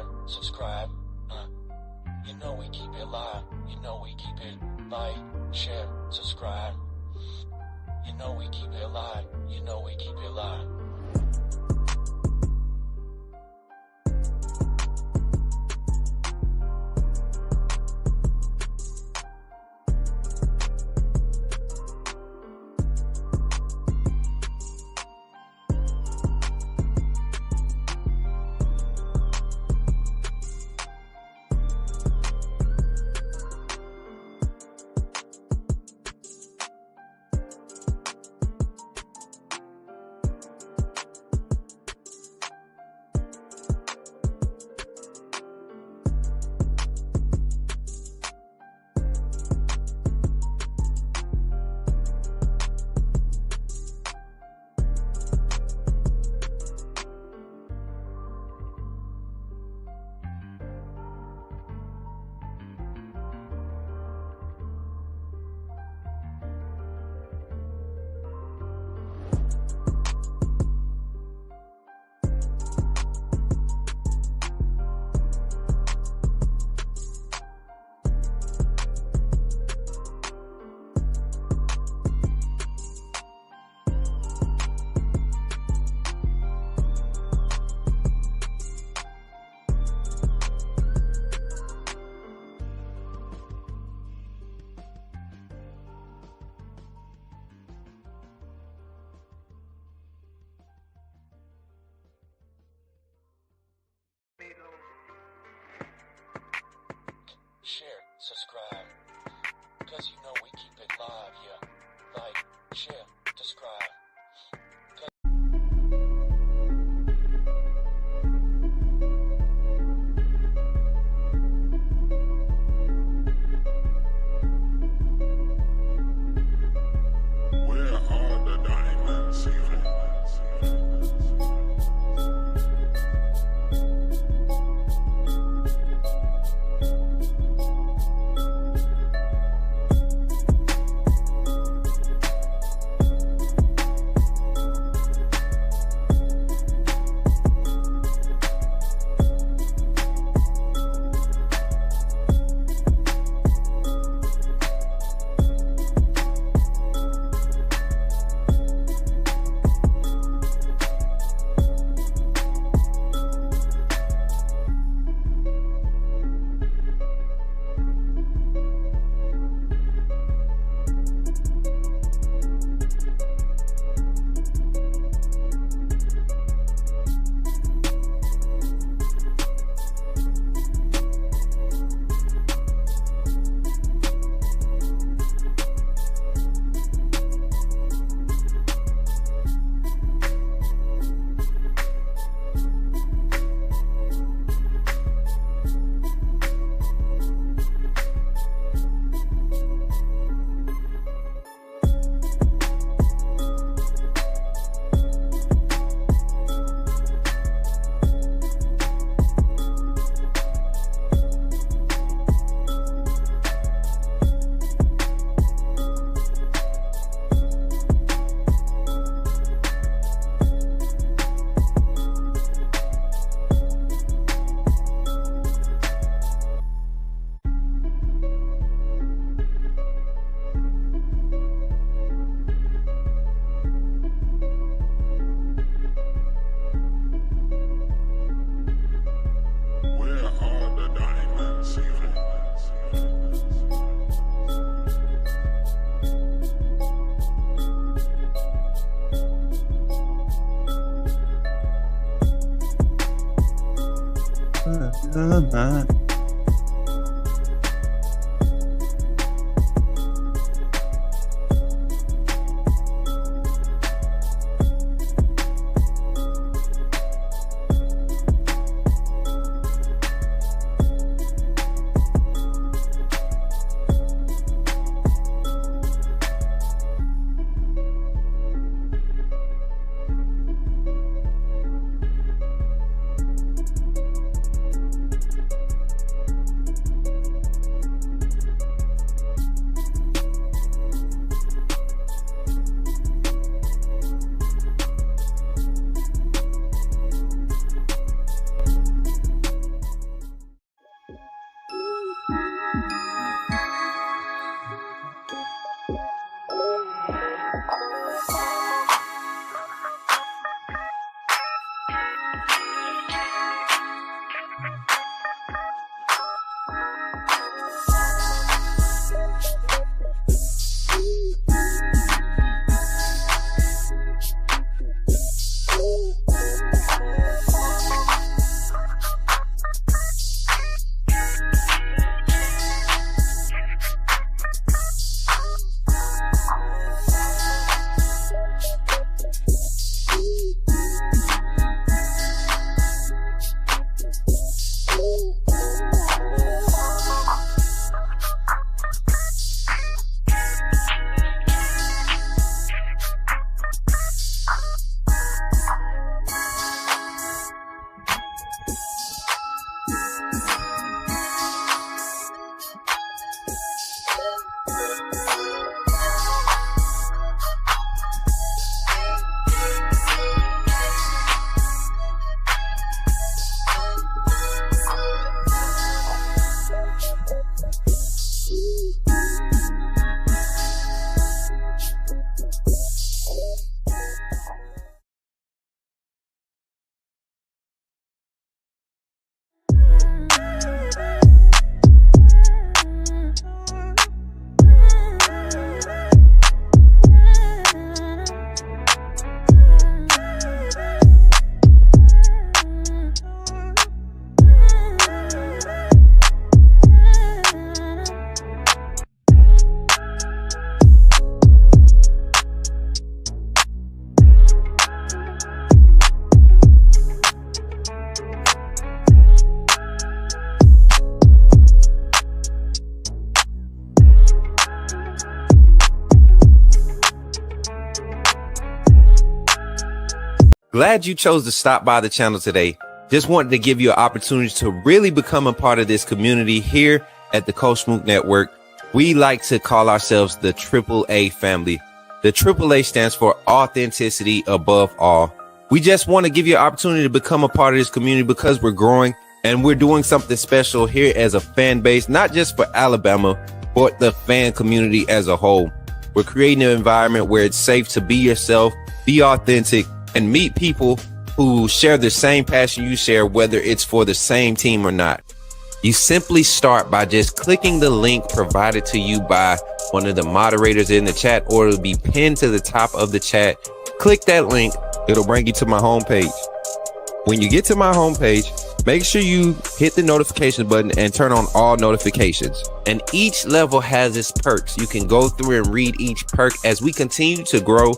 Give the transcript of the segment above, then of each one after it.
share, subscribe. You know we keep it live. You know we keep it like, share, subscribe. You know we keep it live. You know we keep it live. Share, subscribe, cause you know we keep it live, yeah. Like, share, subscribe. Where are the diamonds? Glad you chose to stop by the channel today. Just wanted to give you an opportunity to really become a part of this community here at the Coach Smook Network. We like to call ourselves the AAA family. The AAA stands for authenticity above all. We just want to give you an opportunity to become a part of this community because we're growing and we're doing something special here as a fan base, not just for Alabama, but the fan community as a whole. We're creating an environment where it's safe to be yourself, be authentic, and meet people who share the same passion you share, whether it's for the same team or not. You simply start by just clicking the link provided to you by one of the moderators in the chat, or it'll be pinned to the top of the chat. Click that link. It'll bring you to my homepage. When you get to my homepage, make sure you hit the notification button and turn on all notifications. And each level has its perks. You can go through and read each perk. As we continue to grow,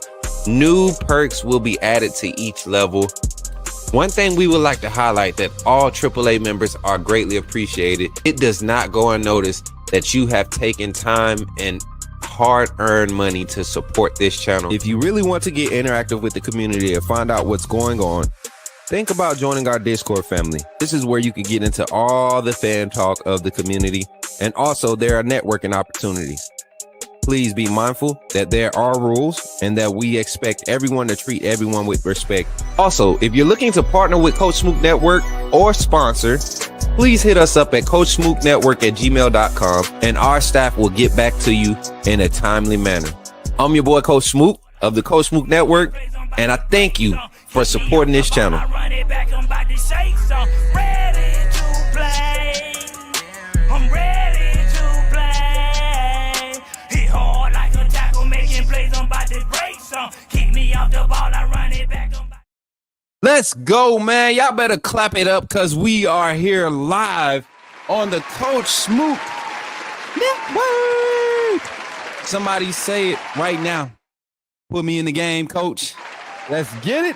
new perks will be added to each level. One thing we would like to highlight that all AAA members are greatly appreciated. It does not go unnoticed that you have taken time and hard-earned money to support this channel. If you really want to get interactive with the community and find out what's going on, think about joining our Discord family. This is where you can get into all the fan talk of the community, and also there are networking opportunities. Please be mindful that there are rules and that we expect everyone to treat everyone with respect. Also, if you're looking to partner with Coach Smook Network or sponsor, please hit us up at coachsmooknetwork@gmail.com and our staff will get back to you in a timely manner. I'm your boy, Coach Smook of the Coach Smook Network, and I thank you for supporting this channel. Let's go, man. Y'all better clap it up because we are here live on the Coach Smook Network. Somebody say it right now. Put me in the game, coach. Let's get it.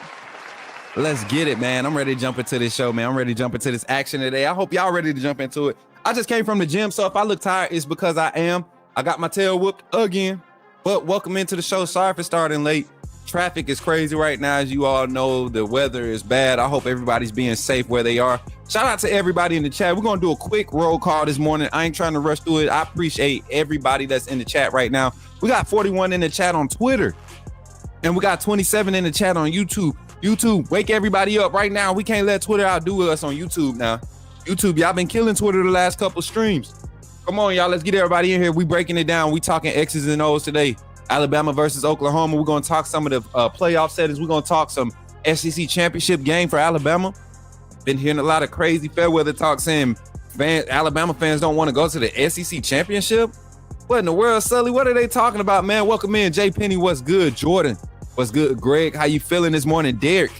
Let's get it, man. I'm ready to jump into this show, man. I'm ready to jump into this action today. I hope y'all ready to jump into it. I just came from the gym, so if I look tired, it's because I am. I got my tail whooped again. But welcome into the show. Sorry for starting late. Traffic is crazy right now. As you all know, the weather is bad. I hope everybody's being safe where they are. Shout out to everybody in the chat. We're going to do a quick roll call this morning. I ain't trying to rush through it. I appreciate everybody that's in the chat right now. We got 41 in the chat on Twitter, and we got 27 in the chat on YouTube. YouTube, wake everybody up right now. We can't let Twitter outdo us on YouTube now. YouTube, y'all been killing Twitter the last couple streams. Come on, y'all. Let's get everybody in here. We breaking it down. We talking X's and O's today. Alabama versus Oklahoma. We're going to talk some of the playoff settings. We're going to talk some SEC championship game for Alabama. Been hearing a lot of crazy fair weather talk saying Alabama fans don't want to go to the SEC championship. What in the world, Sully? What are they talking about, man? Welcome in. Jay Penny, what's good? Jordan, what's good? Greg, how you feeling this morning? Derek,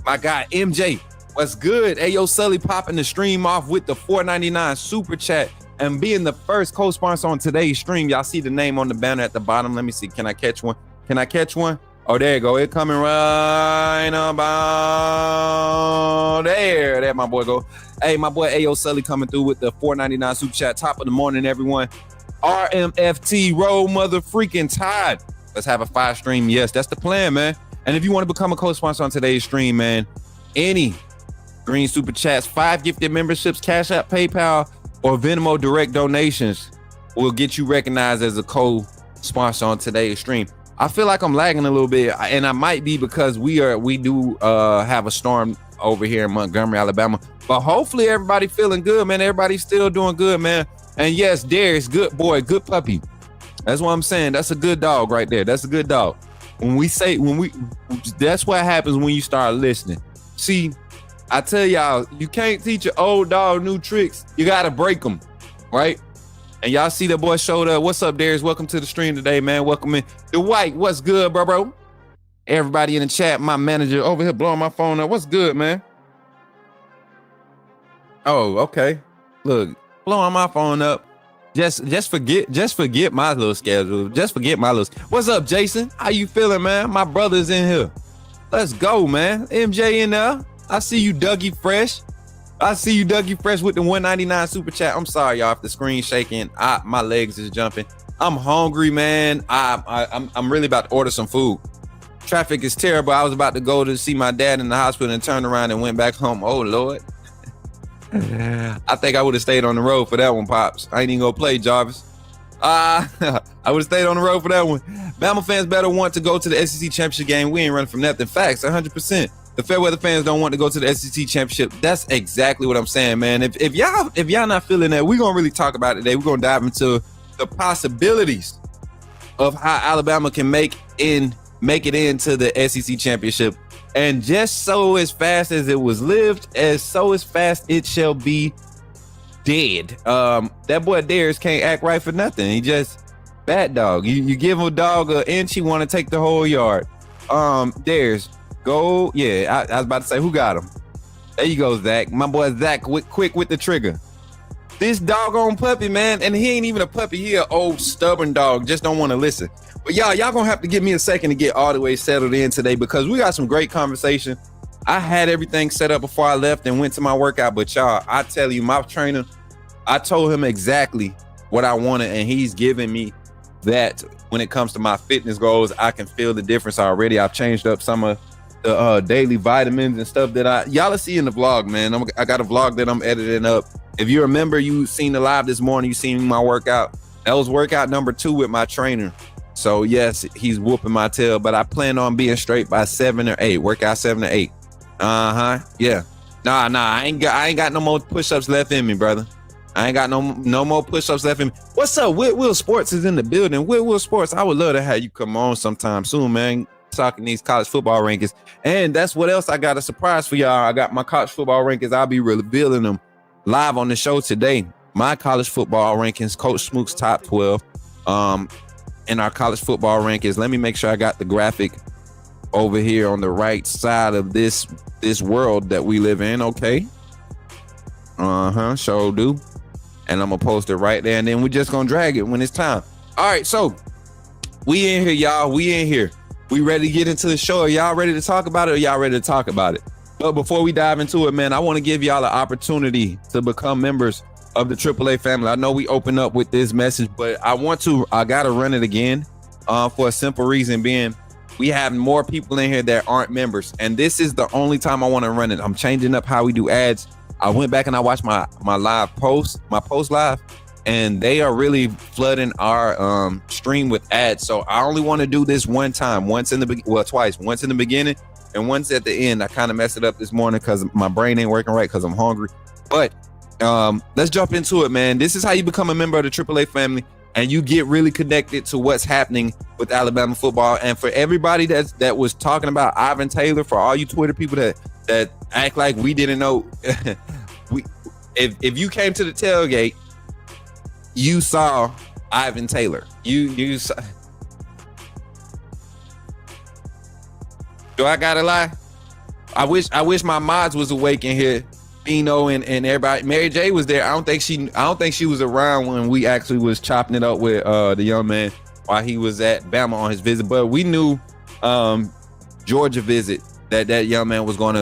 my guy, MJ, what's good? Hey, yo, Sully popping the stream off with the $4.99 super chat and being the first co-sponsor on today's stream. Y'all see the name on the banner at the bottom. Let me see. Can I catch one? Can I catch one? Oh, there you go. It coming right about there. There my boy go. Hey, my boy Ayo Sully coming through with the $4.99 super chat. Top of the morning, everyone. RMFT, roll mother freaking tide. Let's have a 5 stream. Yes, that's the plan, man. And if you want to become a co-sponsor on today's stream, man, any green super chats, 5 gifted memberships, Cashapp, PayPal, or Venmo direct donations will get you recognized as a co-sponsor on today's stream. I feel like I'm lagging a little bit, and I might be because we do have a storm over here in Montgomery, Alabama. But hopefully everybody feeling good, man. Everybody's still doing good, man. And yes, Darius, good boy, good puppy. That's what I'm saying. That's a good dog right there. That's a good dog. That's what happens when you start listening. See, I tell y'all, you can't teach an old dog new tricks. You got to break them, right? And y'all see that boy showed up. What's up, Darius? Welcome to the stream today, man. Welcome in. Dwight, what's good, bro? Everybody in the chat, my manager over here blowing my phone up. What's good, man? Oh, okay. Look, blowing my phone up. Just forget my little schedule. Just forget my little. What's up, Jason? How you feeling, man? My brother's in here. Let's go, man. MJ in there. I see you, Dougie Fresh. I see you, Dougie Fresh, with the $1.99 super chat. I'm sorry, y'all, if the screen's shaking. My legs is jumping. I'm hungry, man. I'm really about to order some food. Traffic is terrible. I was about to go to see my dad in the hospital and turned around and went back home. Oh, Lord. I think I would have stayed on the road for that one, Pops. I ain't even gonna play, Jarvis. I would have stayed on the road for that one. Bama fans better want to go to the SEC championship game. We ain't running from nothing. Facts, 100%. The Fairweather fans don't want to go to the SEC championship. That's exactly what I'm saying, man. If y'all not feeling that, we're gonna really talk about it today. We're gonna dive into the possibilities of how Alabama can make it into the SEC championship. And just so as fast as it was lived, so as fast it shall be dead. That boy Darius can't act right for nothing. He just bad dog. You give him a dog an inch, he want to take the whole yard. Darius, go. Yeah, I was about to say, who got him? There you go, Zach. My boy Zach, quick with the trigger. This doggone puppy, man, and he ain't even a puppy. He an old stubborn dog, just don't want to listen. But y'all gonna have to give me a second to get all the way settled in today, because we got some great conversation. I had everything set up before I left and went to my workout, but y'all, I tell you, my trainer, I told him exactly what I wanted, and he's giving me that. When it comes to my fitness goals, I can feel the difference already. I've changed up some of the daily vitamins and stuff that y'all will see in the vlog, man. I got a vlog that I'm editing up. If you remember, you seen the live this morning, you seen my workout. That was workout number 2 with my trainer. So yes, he's whooping my tail, but I plan on being straight by 7 or 8. Workout 7 or 8. Yeah. Nah. I ain't got no more push-ups left in me, brother. I ain't got no more push-ups left in me. What's up? Will Sports is in the building. Will Sports, I would love to have you come on sometime soon, man. Talking these college football rankings. And that's what else I got a surprise for y'all. I got my college football rankings. I'll be revealing them live on the show today. My college football rankings, Coach Smook's top 12. In our college football rankings. Let me make sure I got the graphic over here on the right side of this world that we live in. Okay. Sure do. And I'm gonna post it right there, and then we're just gonna drag it when it's time. All right, so we in here, y'all. We in here. We ready to get into the show. Are y'all ready to talk about it, or y'all ready to talk about it? But before we dive into it, man, I want to give y'all an opportunity to become members of the AAA family. I know we open up with this message, but I gotta run it again for a simple reason being we have more people in here that aren't members, and this is the only time I want to run it. I'm changing up how we do ads. I went back and I watched my post live, and they are really flooding our stream with ads. So I only want to do this one time, twice, once in the beginning and once at the end. I kind of messed it up this morning because my brain ain't working right because I'm hungry. But let's jump into it, man. This is how you become a member of the AAA family, and you get really connected to what's happening with Alabama football. And for everybody that was talking about Ivan Taylor, for all you Twitter people that act like we didn't know, if you came to the tailgate, you saw Ivan Taylor. You saw. Do I gotta lie? I wish my mods was awake in here. Bino and everybody. Mary J was there. I don't think she was around when we actually was chopping it up with the young man while he was at Bama on his visit. But we knew Georgia visit that young man was going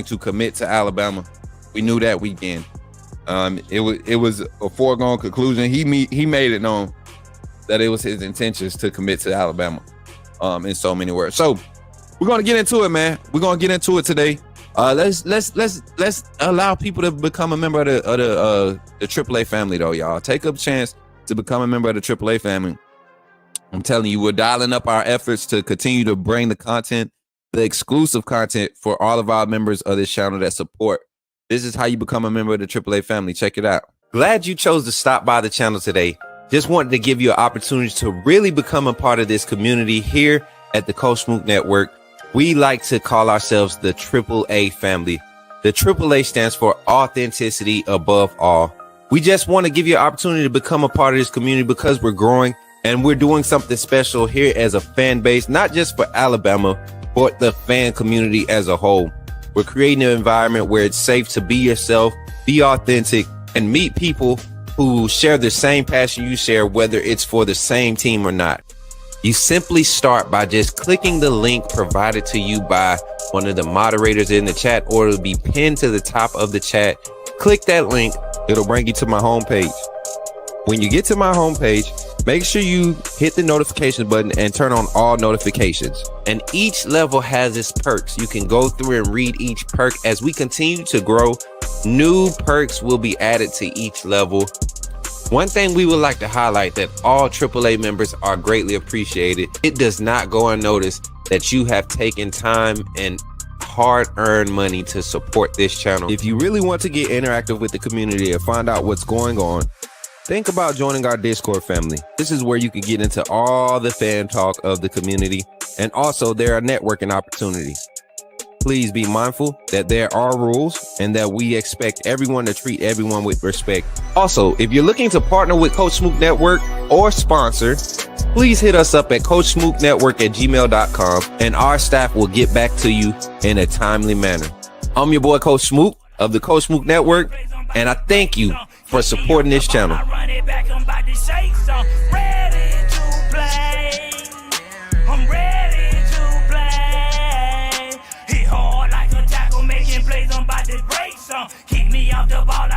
to commit to Alabama. We knew that weekend. It was a foregone conclusion. He made it known that it was his intentions to commit to Alabama. In so many words. So we're gonna get into it, man. We're gonna get into it today. Let's allow people to become a member of the AAA family, though, y'all. Take a chance to become a member of the AAA family. I'm telling you, we're dialing up our efforts to continue to bring the content, the exclusive content for all of our members of this channel that support. This is how you become a member of the AAA family. Check it out. Glad you chose to stop by the channel today. Just wanted to give you an opportunity to really become a part of this community here at the Coach Smook Network. We like to call ourselves the AAA family. The AAA stands for authenticity above all. We just want to give you an opportunity to become a part of this community because we're growing and we're doing something special here as a fan base, not just for Alabama, but the fan community as a whole. We're creating an environment where it's safe to be yourself, be authentic, and meet people who share the same passion you share, whether it's for the same team or not. You simply start by just clicking the link provided to you by one of the moderators in the chat, or it'll be pinned to the top of the chat. Click that link. It'll bring you to my homepage. When you get to my homepage, Make sure you hit the notification button and turn on all notifications. And each level has its perks. You can go through and read each perk. As we continue to grow, new perks will be added to each level. One thing we would like to highlight that all AAA members are greatly appreciated. It does not go unnoticed that you have taken time and hard-earned money to support this channel. If you really want to get interactive with the community and find out what's going on, think about joining our Discord family. This is where you can get into all the fan talk of the community, and also there are networking opportunities. Please be mindful that there are rules and that we expect everyone to treat everyone with respect. Also, if you're looking to partner with Coach Smook Network or sponsor, please hit us up at coachsmooknetwork@gmail.com and our staff will get back to you in a timely manner. I'm your boy, Coach Smook of the Coach Smook Network, and I thank you for supporting this channel. Keep me off the ball.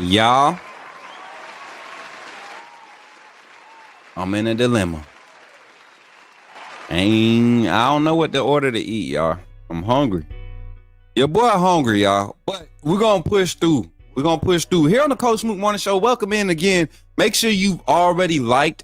Y'all, I'm in a dilemma. I don't know what to order to eat, y'all. I'm hungry. Your boy hungry, y'all. But we're gonna push through. We're gonna push through. Here on the Coach Smook Morning Show, welcome in again. Make sure you've already liked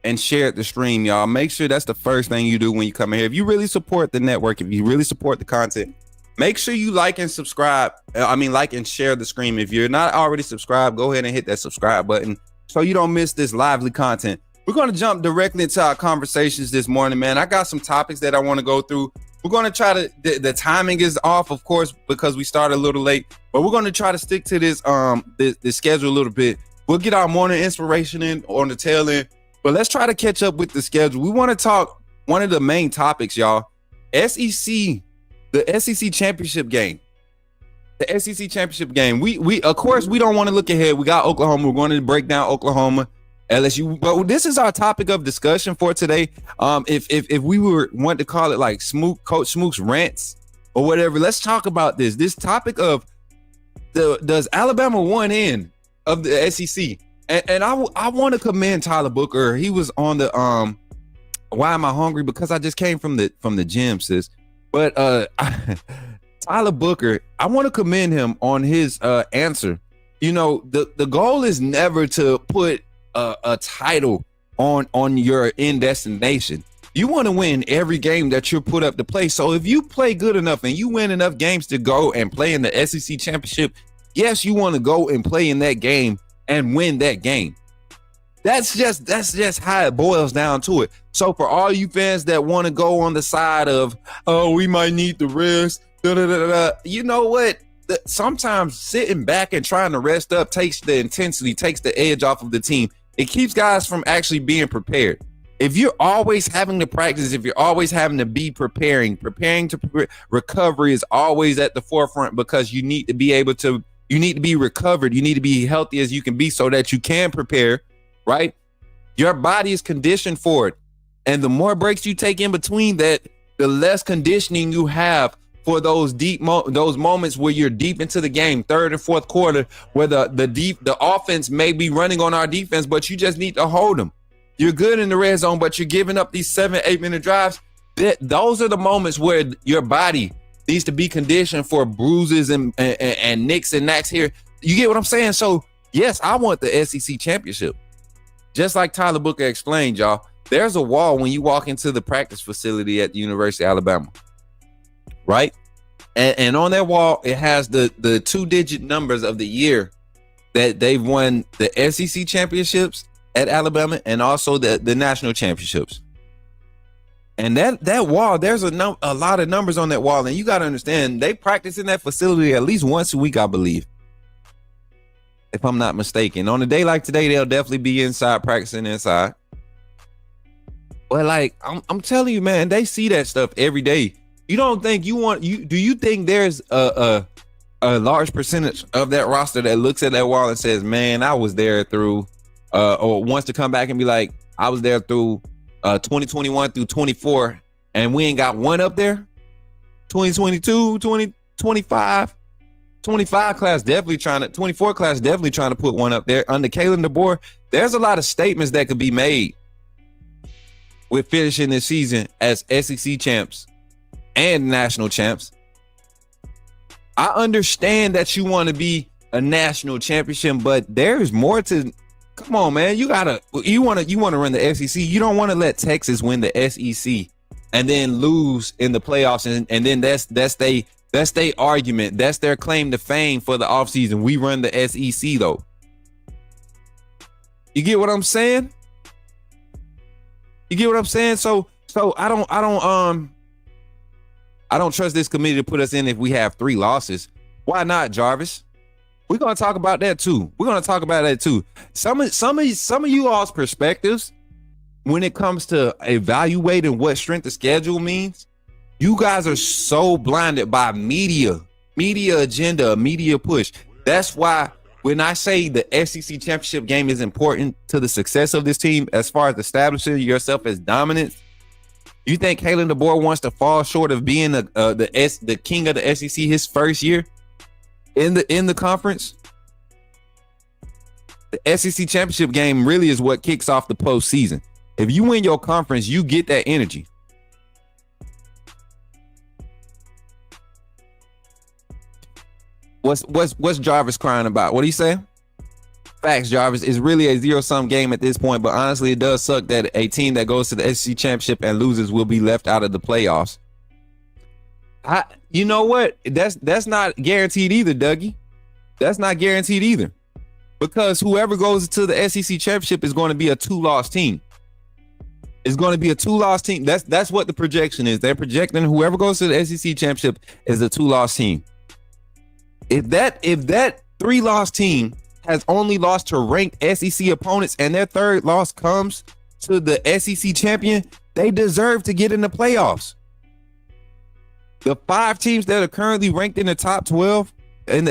and shared the stream, y'all. Make sure that's the first thing you do when you come in here. If you really support the network, if you really support the content, make sure you like and subscribe. Like and share the stream. If you're not already subscribed, go ahead and hit that subscribe button so you don't miss this lively content. We're going to jump directly into our conversations this morning, man. I got some topics that I want to go through. We're going to try to, the timing is off, of course, because we started a little late, but we're going to try to stick to this, the schedule a little bit. We'll get our morning inspiration in on the tail end, but let's try to catch up with the schedule. We want to talk one of the main topics, y'all. SEC. The SEC championship game. The SEC championship game. We of course we don't want to look ahead. We got Oklahoma. We're going to break down Oklahoma, LSU. But this is our topic of discussion for today. If we want to call it like Smook, Coach Smook's rants or whatever, let's talk about this. This topic of does Alabama one in of the SEC? And I want to commend Tyler Booker. He was on the Why Am I Hungry? Because I just came from the gym, sis. But Tyler Booker, I want to commend him on his answer. You know, the goal is never to put a title on your end destination. You want to win every game that you're put up to play. So if you play good enough and you win enough games to go and play in the SEC championship, yes, you want to go and play in that game and win that game. That's just how it boils down to it. So for all you fans that want to go on the side of, oh, we might need the rest, you know what? Sometimes sitting back and trying to rest up takes the intensity, takes the edge off of the team. It keeps guys from actually being prepared. If you're always having to practice, if you're always having to be preparing to recovery is always at the forefront, because you need to be able to, you need to be recovered. You need to be healthy as you can be so that you can prepare. Right? Your body is conditioned for it. And the more breaks you take in between that, the less conditioning you have for those those moments where you're deep into the game, third and fourth quarter, where the offense may be running on our defense, but you just need to hold them. You're good in the red zone, but you're giving up these 7-8 minute drives. Those are the moments where your body needs to be conditioned for bruises and nicks and knacks here. You get what I'm saying? So yes, I want the SEC championship. Just like Tyler Booker explained, y'all, there's a wall when you walk into the practice facility at the University of Alabama, right? And on that wall, it has the 2-digit numbers of the year that they've won the SEC championships at Alabama and also the national championships. And that wall, there's a lot of numbers on that wall, and you got to understand they practice in that facility at least once a week, I believe, if I'm not mistaken. On a day like today, they'll definitely be inside practicing inside. But like I'm telling you, man, they see that stuff every day. You don't think do you think there's a large percentage of that roster that looks at that wall and says, man, I was there through or wants to come back and be like, I was there through 2021 through 24 and we ain't got one up there? 2022, 2025, 25 class definitely 24 class definitely trying to put one up there. Under Kalen DeBoer, there's a lot of statements that could be made with finishing this season as SEC champs and national champs. I understand that you want to be a national championship, but there's more to. Come on, man. You want to run the SEC. You don't want to let Texas win the SEC and then lose in the playoffs, and then that's their argument. That's their claim to fame for the offseason. We run the SEC though. You get what I'm saying? You get what I'm saying? So I don't trust this committee to put us in if we have 3 losses. Why not, Jarvis? We're gonna talk about that too. Some of you all's perspectives when it comes to evaluating what strength of schedule means. You guys are so blinded by media agenda, media push. That's why when I say the SEC championship game is important to the success of this team, as far as establishing yourself as dominant, you think Kalen DeBoer wants to fall short of being the king of the SEC his first year in the conference? The SEC championship game really is what kicks off the postseason. If you win your conference, you get that energy. What's Jarvis crying about? What do you say? Facts, Jarvis. It's really a zero-sum game at this point, but honestly, it does suck that a team that goes to the SEC championship and loses will be left out of the playoffs. You know what? That's not guaranteed either, Dougie. That's not guaranteed either, because whoever goes to the SEC championship is going to be a 2-loss team. It's going to be a 2-loss team. That's what the projection is. They're projecting whoever goes to the SEC championship is a 2-loss team. If that 3-loss team has only lost to ranked SEC opponents and their third loss comes to the SEC champion, they deserve to get in the playoffs. The 5 teams that are currently ranked in the top 12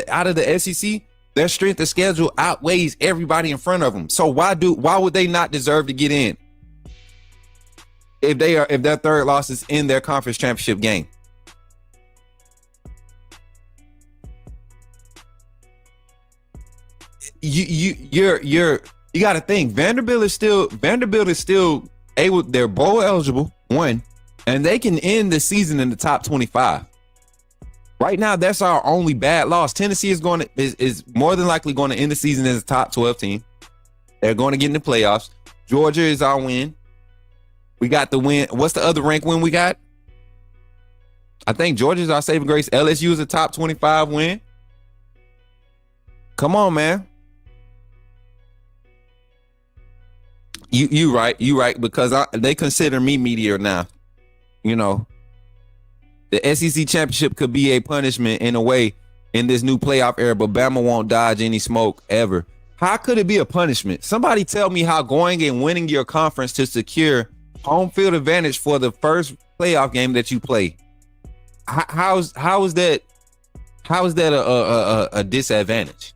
out of the SEC, their strength of schedule outweighs everybody in front of them. So why would they not deserve to get in if their third loss is in their conference championship game? You got to think Vanderbilt is still able. They're bowl eligible, one, and they can end the season in the top 25. Right now, that's our only bad loss. Tennessee is more than likely going to end the season as a top 12 team. They're going to get in the playoffs. Georgia is our win. We got the win. What's the other rank win we got? I think Georgia's our saving grace. LSU is a top 25 win. Come on, man. You right, because they consider me meteor now. You know, the SEC championship could be a punishment in a way in this new playoff era, but Bama won't dodge any smoke ever. How could it be a punishment? Somebody tell me how going and winning your conference to secure home field advantage for the first playoff game that you play. How is that a disadvantage?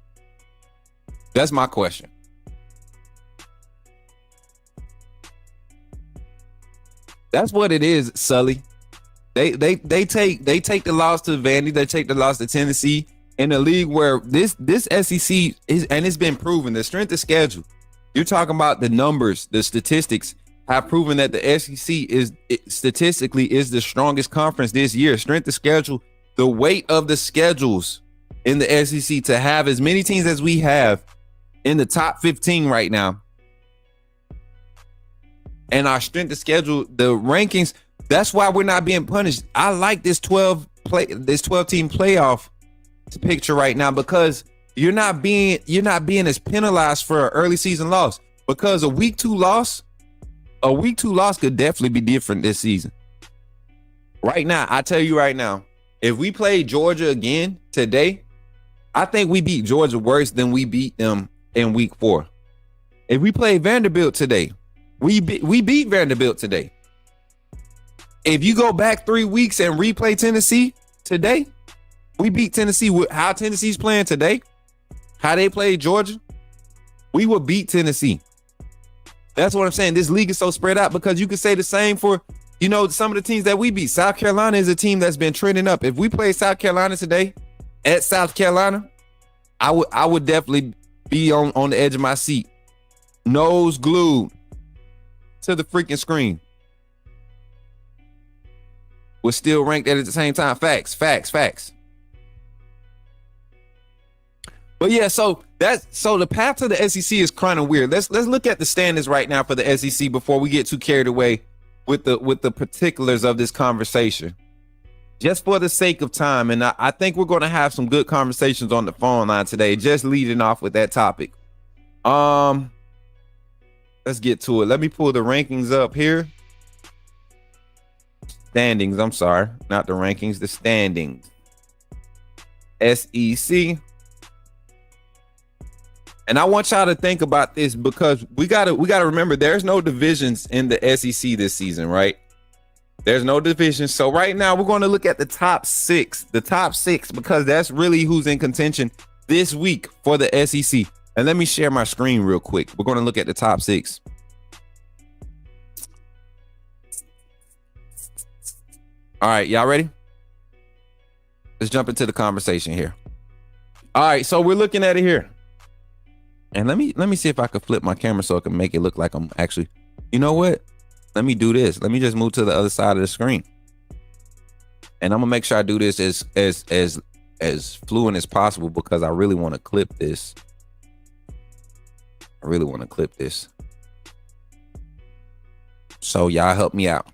That's my question. That's what it is, Sully. They take the loss to Vandy, they take the loss to Tennessee in a league where this SEC is, and it's been proven, the strength of schedule. You're talking about the numbers, the statistics have proven that the SEC statistically is the strongest conference this year. Strength of schedule, the weight of the schedules in the SEC to have as many teams as we have in the top 15 right now. And our strength of schedule, the rankings, that's why we're not being punished. I like this 12 team playoff picture right now because you're not being as penalized for an early season loss. because a week 2 loss could definitely be different this season. Right now, I tell you right now, if we play Georgia again today, I think we beat Georgia worse than we beat them in week 4. If we play Vanderbilt today, we beat Vanderbilt today. If you go back 3 weeks and replay Tennessee today, we beat Tennessee with how Tennessee's playing today, how they played Georgia. We would beat Tennessee. That's what I'm saying. This league is so spread out because you could say the same for, some of the teams that we beat. South Carolina is a team that's been trending up. If we play South Carolina today at South Carolina, I would definitely be on the edge of my seat, nose glued to the freaking screen. We're still ranked at the same time. Facts. But yeah, so the path to the SEC is kind of weird. Let's look at the standings right now for the SEC before we get too carried away with the particulars of this conversation. Just for the sake of time, and I think we're going to have some good conversations on the phone line today, just leading off with that topic. Let's get to it. Let me pull the rankings up here. Standings, I'm sorry, not the rankings, the standings. SEC. And I want y'all to think about this because we gotta remember there's no divisions in the SEC this season, right? There's no division. So right now we're going to look at the top six, because that's really who's in contention this week for the SEC. And let me share my screen real quick. We're going to look at the top 6. All right, y'all ready? Let's jump into the conversation here. All right, so we're looking at it here. And let me see if I can flip my camera so I can make it look like I'm actually, you know what? Let me do this. Let me just move to the other side of the screen. And I'm gonna make sure I do this as fluent as possible because I really want to clip this. So y'all help me out.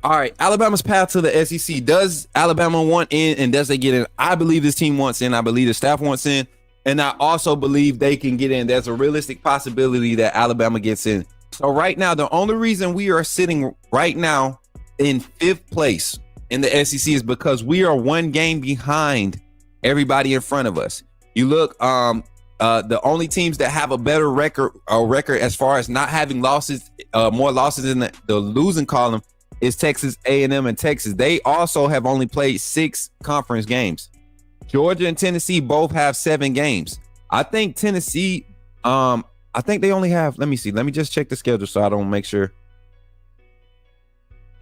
All right, Alabama's path to the SEC. Does Alabama want in and does they get in? I believe this team wants in. I believe the staff wants in. And I also believe they can get in. There's a realistic possibility that Alabama gets in. So right now, the only reason we are sitting right now in 5th place in the SEC is because we are 1 game behind everybody in front of us. You look, the only teams that have a better record as far as not having losses, more losses in the losing column is Texas A&M and Texas. They also have only played 6 conference games. Georgia and Tennessee both have 7 games. I think Tennessee, I think they only have, let me see. Let me just check the schedule so I don't make sure.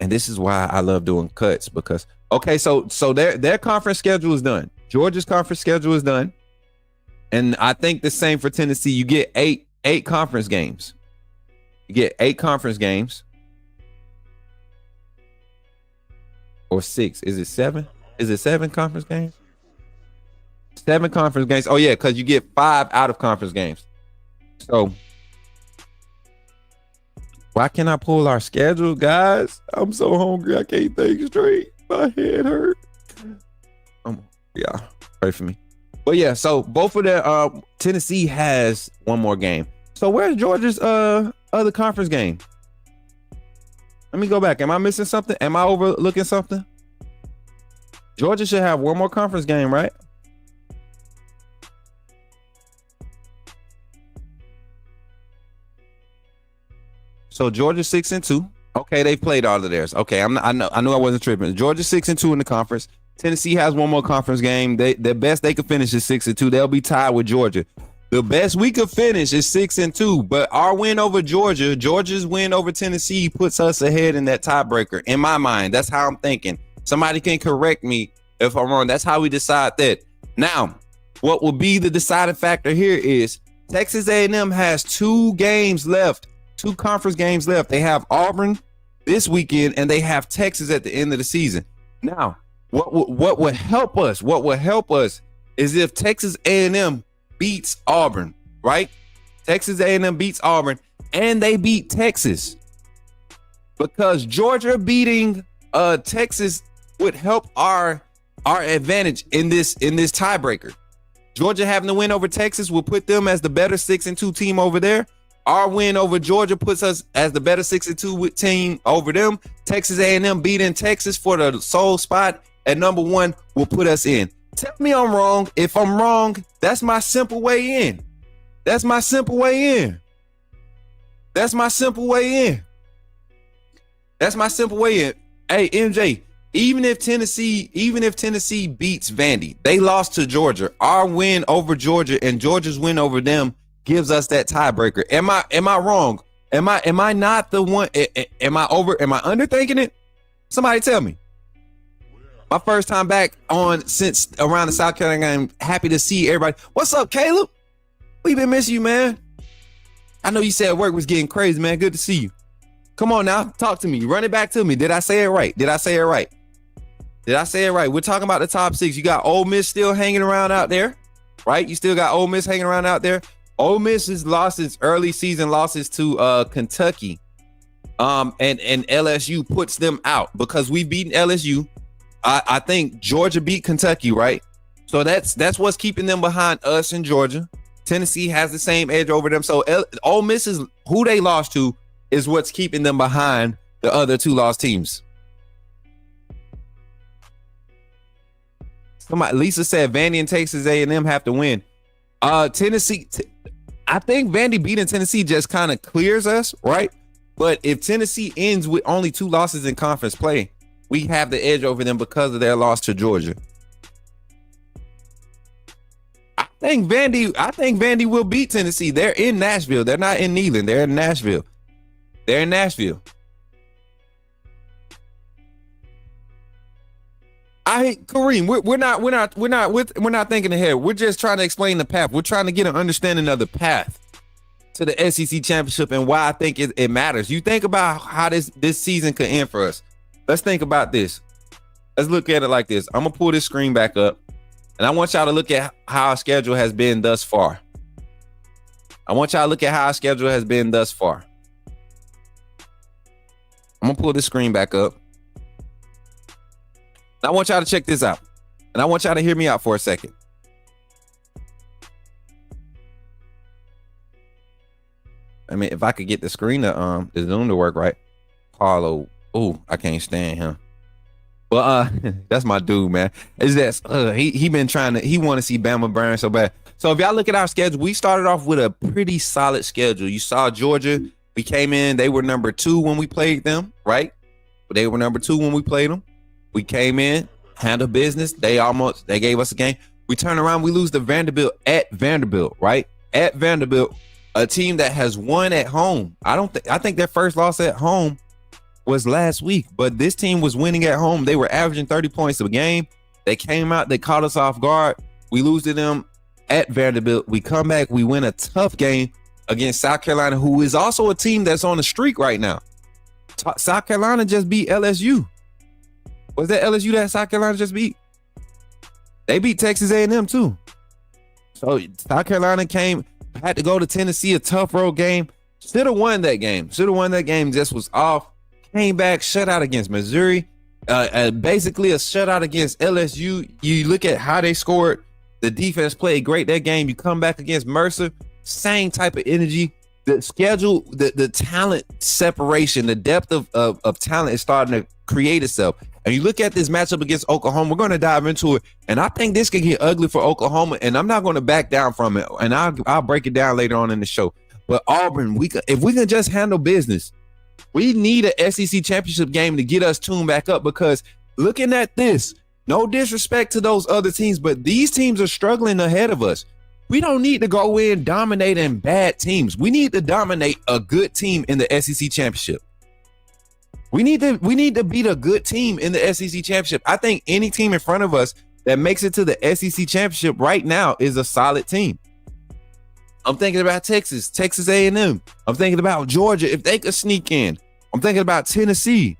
And this is why I love doing cuts because, okay, so their conference schedule is done. Georgia's conference schedule is done. And I think the same for Tennessee. You get eight conference games. You get 8 conference games. Or 6. Is it 7? Is it 7 conference games? 7 conference games. Oh, yeah, because you get 5 out of conference games. So, why can't I pull our schedule, guys? I'm so hungry. I can't think straight. My head hurt. Yeah, pray for me. But yeah, so both of the Tennessee has 1 more game. So where's Georgia's other conference game? Let me go back. Am I missing something? Am I overlooking something? Georgia should have 1 more conference game, right? So Georgia 6-2. Okay, they played all of theirs. Okay, I knew I wasn't tripping. Georgia 6-2 in the conference. Tennessee has 1 more conference game. The best they could finish is 6-2. They'll be tied with Georgia. The best we could finish is 6-2. But our win over Georgia's win over Tennessee puts us ahead in that tiebreaker. In my mind, that's how I'm thinking. Somebody can correct me if I'm wrong. That's how we decide that. Now, what will be the deciding factor here is Texas A&M has 2 games left. 2 conference games left. They have Auburn this weekend and they have Texas at the end of the season. Now, what would help us? What would help us is if Texas A&M beats Auburn, right? Texas A&M beats Auburn and they beat Texas. Because Georgia beating Texas would help our advantage in this tiebreaker. Georgia having to win over Texas will put them as the better 6-2 team over there. Our win over Georgia puts us as the better 6-2 team over them. Texas A&M beating Texas for the sole spot at number 1 will put us in. Tell me I'm wrong. If I'm wrong, that's my simple way in. That's my simple way in. That's my simple way in. That's my simple way in. Hey, MJ, even if Tennessee beats Vandy, they lost to Georgia. Our win over Georgia and Georgia's win over them gives us that tiebreaker. Am I wrong? Am I not the one? Am I underthinking it? Somebody tell me. My first time back on since around the South Carolina game. Happy to see everybody. What's up, Caleb? We been missing you, man. I know you said work was getting crazy, man. Good to see you. Come on now, talk to me. Run it back to me. Did I say it right? Did I say it right? We're talking about the top 6. You got Ole Miss still hanging around out there, right? You still got Ole Miss hanging around out there. Ole Miss has lost its early season losses to Kentucky. And LSU puts them out because we've beaten LSU. I think Georgia beat Kentucky, right? So that's what's keeping them behind us in Georgia. Tennessee has the same edge over them. So Ole Miss is who they lost to is what's keeping them behind the other 2 lost teams. Lisa said Vandy and Texas A&M have to win. Tennessee, I think Vandy beating Tennessee just kind of clears us, right? But if Tennessee ends with only 2 losses in conference play, we have the edge over them because of their loss to Georgia. I think Vandy will beat Tennessee. They're in Nashville. They're not in Neyland. They're in Nashville. Kareem, we're not thinking ahead. We're just trying to explain the path. We're trying to get an understanding of the path to the SEC championship and why I think it matters. You think about how this season could end for us. Let's think about this. Let's look at it like this. I'm gonna pull this screen back up, and I want y'all to look at how our schedule has been thus far. I'm gonna pull this screen back up. And I want y'all to check this out. And I want y'all to hear me out for a second. I mean, if I could get the screen to the Zoom to work right. Paulo. Oh, I can't stand him. But that's my dude, man. Is that he been trying to, he want to see Bama burn so bad. So if y'all look at our schedule, we started off with a pretty solid schedule. You saw Georgia. We came in, they were number 2 when we played them, right? They were number 2 when we played them. We came in, handled business. They gave us a game. We turn around, we lose to Vanderbilt at Vanderbilt, right? At Vanderbilt, a team that has won at home. I think their first loss at home was last week, but this team was winning at home. They were averaging 30 points a game. They came out, they caught us off guard. We lose to them at Vanderbilt. We come back, we win a tough game against South Carolina, who is also a team that's on the streak right now. South Carolina just beat LSU. Was that LSU that South Carolina just beat? They beat Texas A&M too. So South Carolina had to go to Tennessee, a tough road game. Should have won that game. Just was off. Came back, shutout against Missouri. Basically a shutout against LSU. You look at how they scored. The defense played great that game. You come back against Mercer, same type of energy. The schedule, the talent separation, the depth of talent is starting to create itself. And you look at this matchup against Oklahoma, we're going to dive into it. And I think this could get ugly for Oklahoma. And I'm not going to back down from it. And I'll break it down later on in the show. But Auburn, if we can just handle business, we need a SEC championship game to get us tuned back up, because looking at this, no disrespect to those other teams, but these teams are struggling ahead of us. We don't need to go in dominating bad teams. We need to dominate a good team in the SEC championship. We need to beat a good team in the SEC championship. I think any team in front of us that makes it to the SEC championship right now is a solid team. I'm thinking about Texas A&M. I'm thinking about Georgia, if they could sneak in. I'm thinking about Tennessee.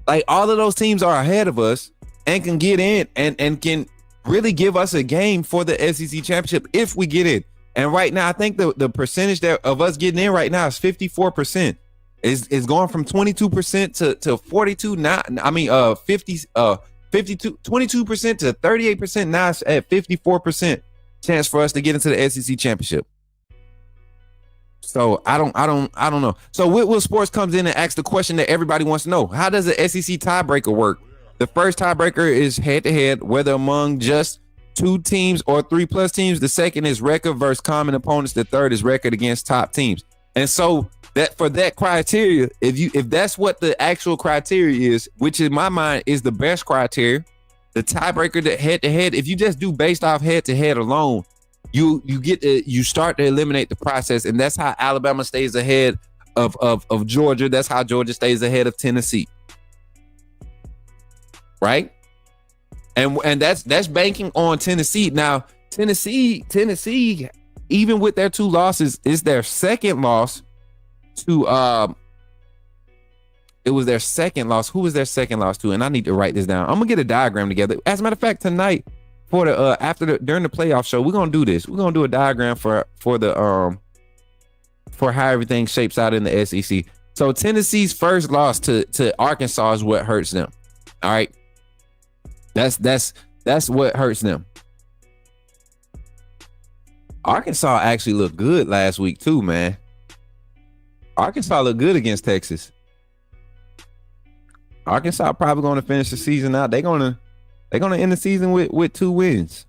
Like, all of those teams are ahead of us and can get in and can really give us a game for the SEC championship if we get in. And right now, I think the percentage of us getting in right now is 54%. Is going from 22% to 42. I mean 52, 22% to 38%. Now it's at 54%. chance for us to get into the SEC championship. So I don't know. So Whitwell Sports comes in and asks the question that everybody wants to know. How does the SEC tiebreaker work? The first tiebreaker is head-to-head, whether among just 2 teams or 3+ teams. The second is record versus common opponents. The third is record against top teams. And so that for that criteria, if that's what the actual criteria is, which in my mind is the best criteria, the tiebreaker, the head-to-head, if you just do based off head-to-head alone, you start to eliminate the process, and that's how Alabama stays ahead of Georgia. That's how Georgia stays ahead of Tennessee, right? And that's banking on Tennessee. Now Tennessee, even with their 2 losses, is their second loss to it was their second loss. Who was their second loss to? And I need to write this down. I'm gonna get a diagram together. As a matter of fact, tonight for the during the playoff show, we're gonna do this. We're gonna do a diagram for how everything shapes out in the SEC. So Tennessee's first loss to Arkansas is what hurts them. All right, that's what hurts them. Arkansas actually looked good last week too, man. Arkansas looked good against Texas. Arkansas probably going to finish the season out. They're gonna end the season with 2 wins.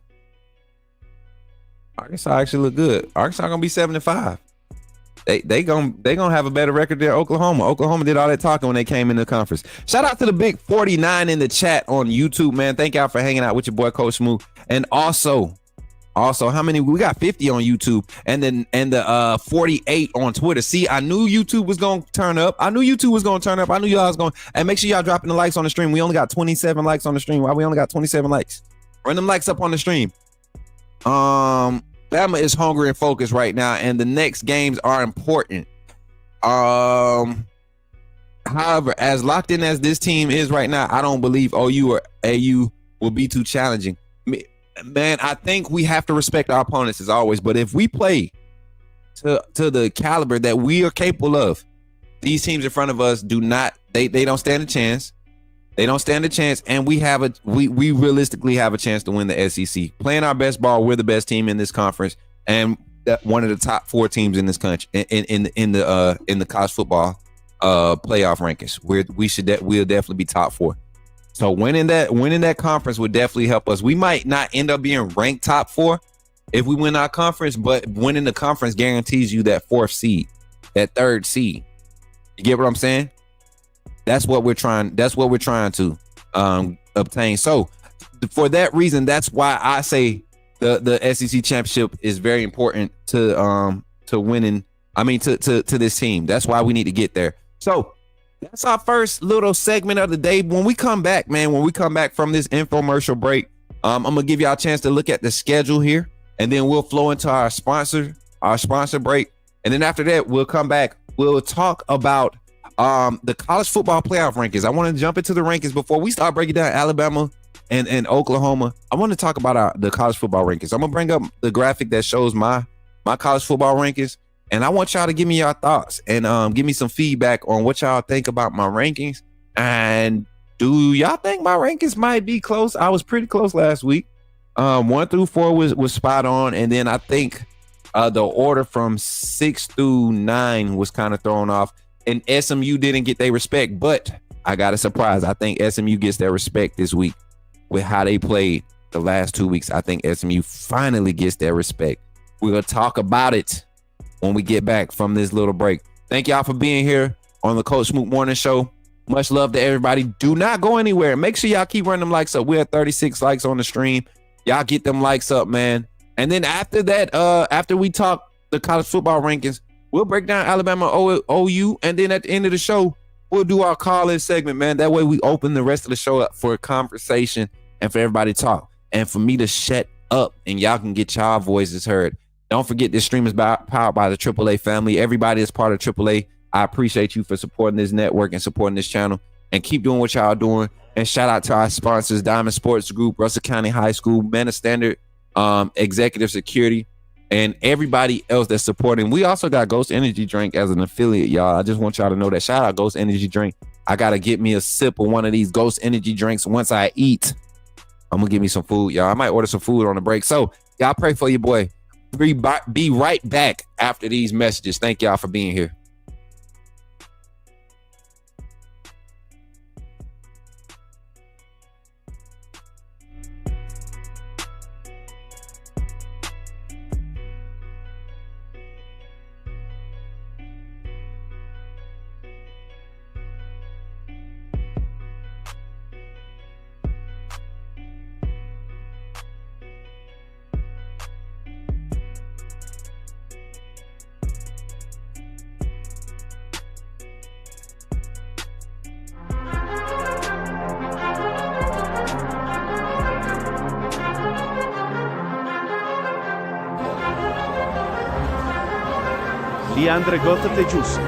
Arkansas actually look good. Arkansas gonna be 7-5. They gonna have a better record than Oklahoma. Oklahoma did all that talking when they came in the conference. Shout out to the big 49 in the chat on YouTube, man. Thank y'all for hanging out with your boy Coach Smook. And also, how many? We got 50 on YouTube, and the 48 on Twitter. See, I knew YouTube was gonna turn up. I knew y'all was going. And make sure y'all dropping the likes on the stream. We only got 27 likes on the stream. Why we only got 27 likes? Run them likes up on the stream. Bama is hungry and focused right now, and the next games are important. However, as locked in as this team is right now, I don't believe OU or AU will be too challenging. Man, I think we have to respect our opponents as always, but if we play to the caliber that we are capable of, these teams in front of us do not. They don't stand a chance. They don't stand a chance, and we realistically have a chance to win the SEC. Playing our best ball, we're the best team in this conference, and one of the top 4 teams in this country in the college football playoff rankings. We'll definitely be top 4. So winning that conference would definitely help us. We might not end up being ranked top 4 if we win our conference, but winning the conference guarantees you that 4th seed, that 3rd seed. You get what I'm saying? That's what we're trying to obtain. So for that reason, that's why I say the SEC championship is very important to winning. I mean, to this team. That's why we need to get there. So that's our first little segment of the day. When we come back from this infomercial break, I'm gonna give y'all a chance to look at the schedule here, and then we'll flow into our sponsor break. And then after that, we'll come back. We'll talk about the college football playoff rankings. I want to jump into the rankings before we start breaking down Alabama and Oklahoma. I want to talk about the college football rankings. I'm gonna bring up the graphic that shows my college football rankings, and I want y'all to give me your thoughts and give me some feedback on what y'all think about my rankings. And do y'all think my rankings might be close? I was pretty close last week. 1 through 4 was spot on, and then I think the order from 6 through 9 was kind of thrown off. And SMU didn't get their respect, but I got a surprise. I think SMU gets their respect this week with how they played the last 2 weeks. I think SMU finally gets their respect. We're going to talk about it when we get back from this little break. Thank y'all for being here on the Coach Smook Morning Show. Much love to everybody. Do not go anywhere. Make sure y'all keep running them likes up. We're at 36 likes on the stream. Y'all get them likes up, man. And then after that, after we talk the college football rankings, we'll break down Alabama OU, and then at the end of the show, we'll do our call-in segment, man. That way we open the rest of the show up for a conversation and for everybody to talk and for me to shut up and y'all can get y'all voices heard. Don't forget this stream is powered by the AAA family. Everybody is part of AAA. I appreciate you for supporting this network and supporting this channel, and keep doing what y'all doing. And shout out to our sponsors, Diamond Sports Group, Russell County High School, Manor Standard, Executive Security, and everybody else that's supporting. We also got Ghost Energy Drink as an affiliate, y'all. I just want y'all to know that. Shout out Ghost Energy Drink. I got to get me a sip of one of these Ghost Energy drinks once I eat. I'm going to give me some food, y'all. I might order some food on the break. So Y'all pray for your boy. Be right back after these messages. Thank y'all for being here. Leandre got the juice.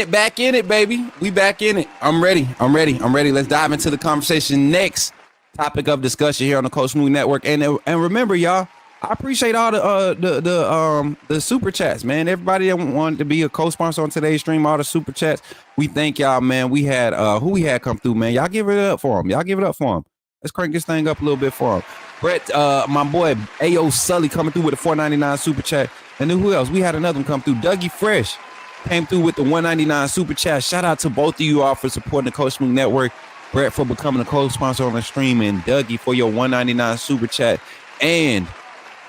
Back in it, baby. We back in it. I'm ready. Let's dive into the conversation. Next topic of discussion here on the Coach Smook Network. And remember, y'all, I appreciate all the super chats, man. Everybody that wanted to be a co-sponsor on today's stream, all the super chats. We thank y'all, man. We had who we had come through, man. Y'all give it up for him. Let's crank this thing up a little bit for him. Brett, my boy A.O. Sully coming through with a $4.99 super chat. And then who else? We had another one come through. Dougie Fresh came through with the $1.99 super chat. Shout out to both of you all for supporting the Coach Smook Network. Brett for becoming a co-sponsor on the stream, and Dougie for your $1.99 super chat. And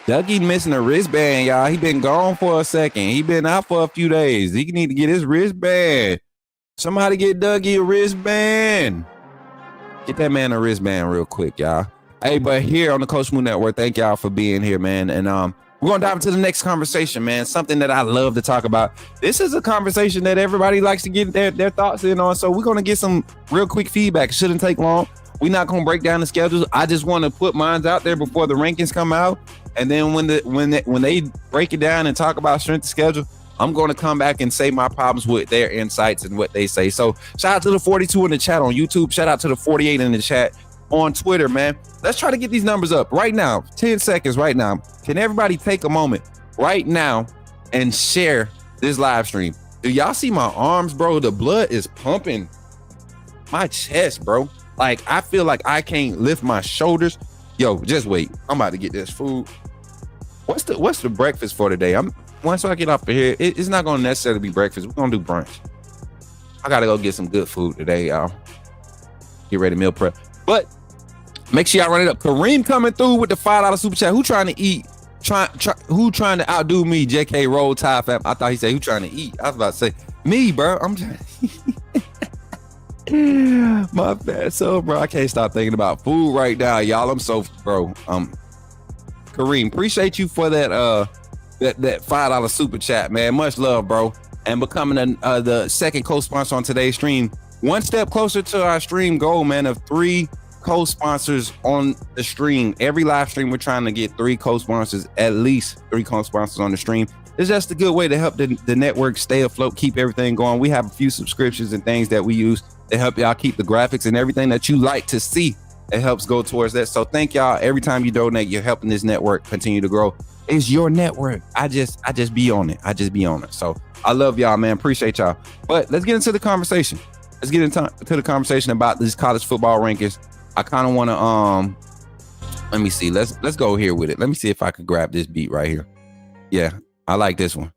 Dougie missing a wristband, y'all. He been gone for a second. He been out for a few days. He need to get his wristband. Somebody get Dougie a wristband. Get that man a wristband real quick, y'all. Hey, but here on the Coach Smook Network, thank y'all for being here, man. And we're going to dive into the next conversation, man. Something that I love to talk about. This is a conversation that everybody likes to get their thoughts in on. So we're going to get some real quick feedback. It shouldn't take long. We're not going to break down the schedules. I just want to put mine out there before the rankings come out. And then when they break it down and talk about strength of schedule, I'm going to come back and say my problems with their insights and what they say. So shout out to the 42 in the chat on YouTube. Shout out to the 48 in the chat on Twitter, man. Let's try to get these numbers up right now. 10 seconds right now. Can everybody take a moment right now and share this live stream? Do y'all see my arms, bro? The blood is pumping my chest, bro. Like, I feel like I can't lift my shoulders. Yo, just wait. I'm about to get this food. What's the breakfast for today? Once I get off of here, it's not going to necessarily be breakfast. We're going to do brunch. I got to go get some good food today, y'all. Get ready to meal prep. But make sure y'all run it up. Kareem coming through with the $5 super chat. Who trying to eat? Who trying to outdo me? JK Roll Tide fam. I thought he said who trying to eat. I was about to say me, bro. I'm trying. My bad. So, bro, I can't stop thinking about food right now, y'all. I'm so, bro. Kareem, appreciate you for that that $5 super chat, man. Much love, bro. And becoming the second co-sponsor on today's stream. One step closer to our stream goal, man, of 3 co-sponsors on the stream. Every live stream, we're trying to get 3 co-sponsors, at least 3 co-sponsors on the stream. It's just a good way to help the network stay afloat, keep everything going. We have a few subscriptions and things that we use to help y'all keep the graphics and everything that you like to see It helps go towards that. So thank y'all. Every time you donate, you're helping this network continue to grow. It's your network. I just be on it. So I love y'all, man. Appreciate y'all. But let's get into the conversation. Let's get into the conversation about these college football rankings. I kind of want to let me see. Let's go here with it. Let me see if I could grab this beat right here. Yeah, I like this one.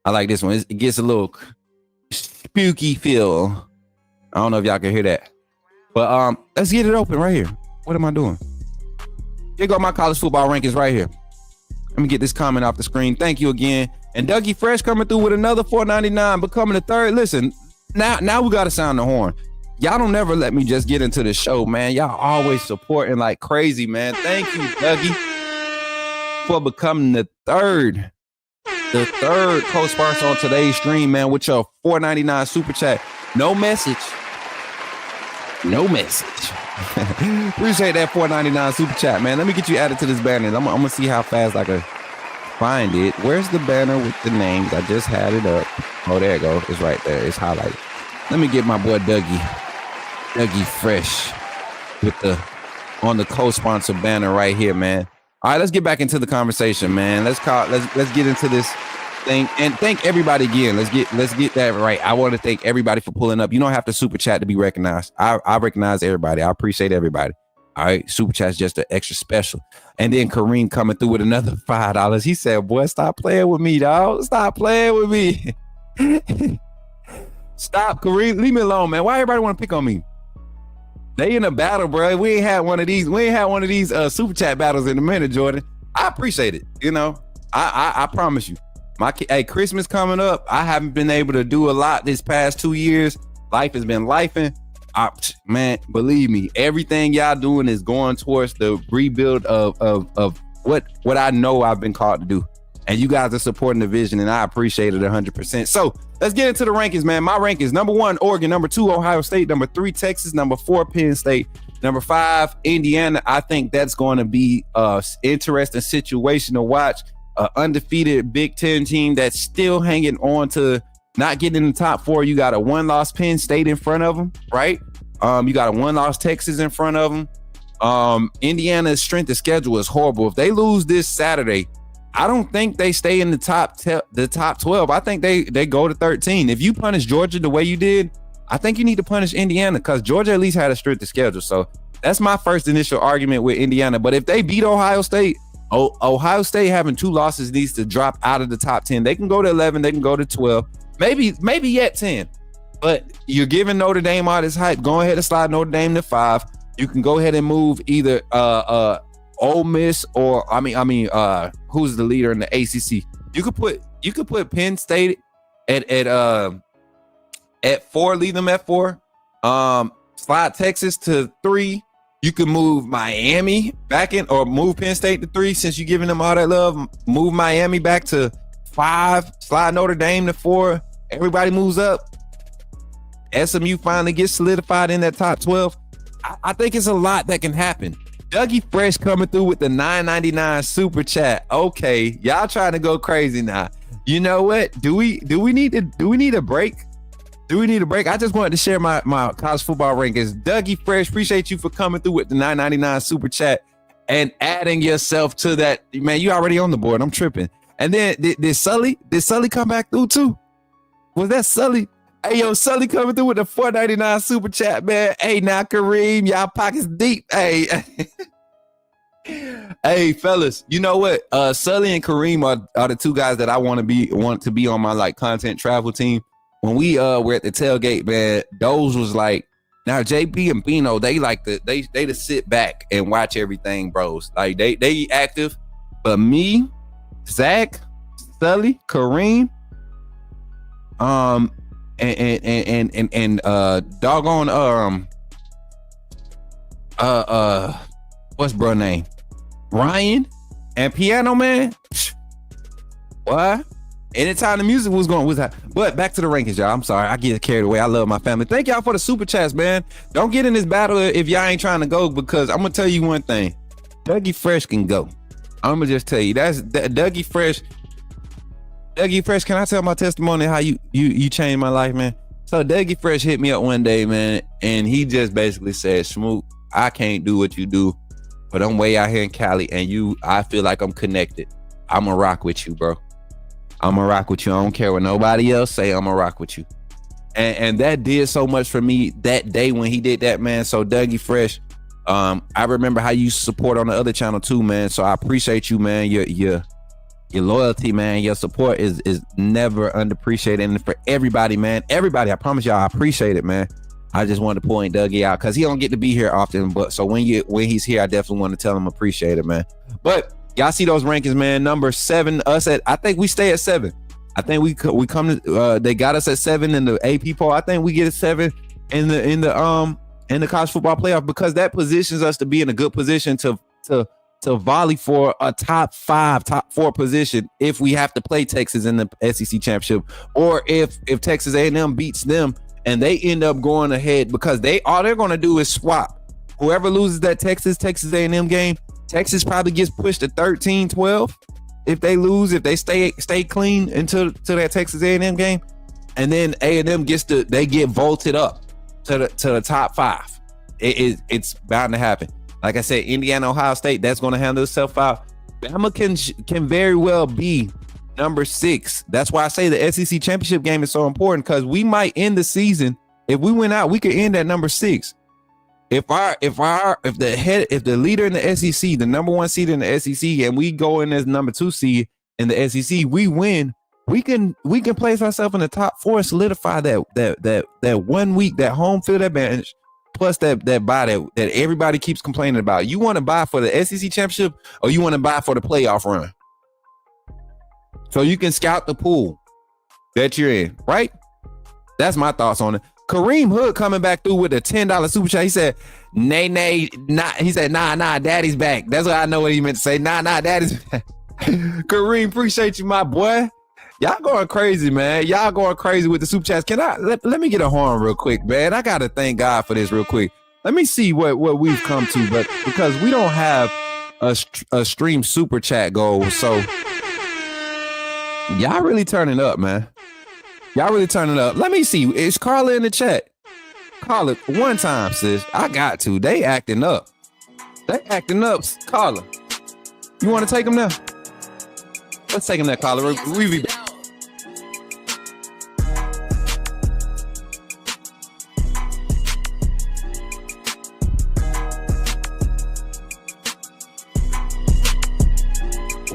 It gets a little spooky feel. I don't know if y'all can hear that. But let's get it open right here. What am I doing? Here go my college football rankings right here. Let me get this comment off the screen. Thank you again. And Dougie Fresh coming through with another $4.99, becoming the third. Listen, now we got to sound the horn. Y'all don't never let me just get into the show, man. Y'all always supporting like crazy, man. Thank you, Dougie, for becoming the third co-sponsor on today's stream, man, with your $4.99 super chat. No message. Appreciate that $4.99 super chat, man. Let me get you added to this banner. I'm gonna see how fast I can find it. Where's the banner with the names? I just had it up. Oh, there it goes. It's right there. It's highlighted. Let me get my boy Dougie Fresh with on the co-sponsor banner right here, man. All right, let's get back into the conversation, man. Let's get into this thing and thank everybody again. Let's get that right. I want to thank everybody for pulling up. You don't have to super chat to be recognized. I recognize everybody. I appreciate everybody. All right, super chat's just an extra special. And then Kareem coming through with another $5. He said, "Boy, stop playing with me, dog. Stop playing with me." Stop, Kareem. Leave me alone, man. Why everybody want to pick on me? They in a battle, bro. We ain't had one of these super chat battles in a minute, Jordan. I appreciate it. You know, I promise you. Christmas coming up. I haven't been able to do a lot this past 2 years. Life has been lifing. Man, believe me, everything y'all doing is going towards the rebuild of what I know I've been called to do. And you guys are supporting the vision, and I appreciate it 100%. So let's get into the rankings, man. My rankings: number 1, Oregon; number 2, Ohio State; number 3, Texas; number 4, Penn State; number 5, Indiana. I think that's going to be an interesting situation to watch. Undefeated Big Ten team that's still hanging on to not getting in the top 4. You got a 1-loss Penn State in front of them, right? You got a 1-loss Texas in front of them. Indiana's strength of schedule is horrible. If they lose this Saturday, I don't think they stay in the top 12. I think they go to 13. If you punish Georgia the way you did, I think you need to punish Indiana because Georgia at least had a strength of schedule. So that's my first initial argument with Indiana. But if they beat Ohio State, Ohio State having 2 losses needs to drop out of the top 10. They can go to 11. They can go to 12. Maybe yet 10. But you're giving Notre Dame all this hype. Go ahead and slide Notre Dame to 5. You can go ahead and move either Ole Miss or who's the leader in the ACC. You could put Penn State at 4. Leave them at 4. Slide Texas to 3. You can move Miami back in, or move Penn State to 3 since you're giving them all that love. Move Miami back to 5. Slide Notre Dame to 4. Everybody moves up. SMU finally gets solidified in that top 12. I think it's a lot that can happen. Dougie Fresh coming through with the $9.99 super chat. Okay, y'all trying to go crazy now. You know what? Do we need a break? Do we need a break? I just wanted to share my college football rankings. Dougie Fresh, appreciate you for coming through with the $9.99 super chat and adding yourself to that. Man, you already on the board. I'm tripping. And then did Sully come back through too? Was that Sully? Hey, yo, Sully coming through with the $4.99 super chat, man. Hey, now Kareem, y'all pockets deep. Hey, hey, fellas, you know what? Sully and Kareem are the 2 guys that I want to be on my like content travel team. When we were at the tailgate, man, those was like, now JP and Bino, they like they to sit back and watch everything, bros. Like they active, but me, Zach, Sully, Kareem, and doggone what's bro name? Ryan and Piano Man. What? Anytime the music was that? But back to the rankings, y'all. I'm sorry, I get carried away. I love my family. Thank y'all for the super chats, man. Don't get in this battle if y'all ain't trying to go, because I'm gonna tell you one thing. Dougie Fresh can go. I'm gonna just tell you that's Dougie Fresh. Dougie Fresh, can I tell my testimony how you changed my life, man? So Dougie Fresh hit me up one day, man, and he just basically said, Smook, I can't do what you do, but I'm way out here in Cali, and I feel like I'm connected. I'm gonna rock with you, bro. I'm gonna rock with you. I don't care what nobody else say. I'm gonna rock with you. And that did so much for me that day when he did that, man. So Dougie Fresh, I remember how you support on the other channel too, man. So I appreciate you, man. Your loyalty, man. Your support is never underappreciated. And for everybody, man, everybody, I promise y'all, I appreciate it, man. I just wanted to point Dougie out because he don't get to be here often. But so when he's here, I definitely want to tell him appreciate it, man. But y'all see those rankings, man. Number 7, I think we stay at 7. I think we come to they got us at 7 in the AP poll. I think we get a 7 in the college football playoff because that positions us to be in a good position to volley for a top 4 position if we have to play Texas in the SEC championship, or if Texas A&M beats them and they end up going ahead, because all they're going to do is swap. Whoever loses that Texas A&M game, Texas probably gets pushed to 13-12. If they lose, if they stay clean into that Texas A&M game, and then A&M they get vaulted up to the top 5. It's bound to happen. Like I said, Indiana, Ohio State, that's going to handle itself out. Bama can very well be number 6. That's why I say the SEC championship game is so important, because we might end the season. If we went out, we could end at number 6. If the leader in the SEC, the number 1 seed in the SEC, and we go in as number 2 seed in the SEC, we win. We can place ourselves in the top 4 and solidify that 1 week, that home field advantage, plus that bye that everybody keeps complaining about. You want to buy for the SEC championship, or you want to buy for the playoff run? So you can scout the pool that you're in, right? That's my thoughts on it. Kareem Hood coming back through with a $10 super chat. He said, nay, nah. He said, nah, daddy's back. That's what I know what he meant to say. Nah, daddy's back. Kareem, appreciate you, my boy. Y'all going crazy, man. Y'all going crazy with the super chats. Can I let me get a horn real quick, man? I gotta thank God for this real quick. Let me see what we've come to, but because we don't have a stream super chat goal, so y'all really turning up, man. Y'all really turning up. Let me see. Is Carla in the chat? Carla, one time, sis. I got to. They acting up. Carla. You want to take them now? Let's take them there, Carla. We be back.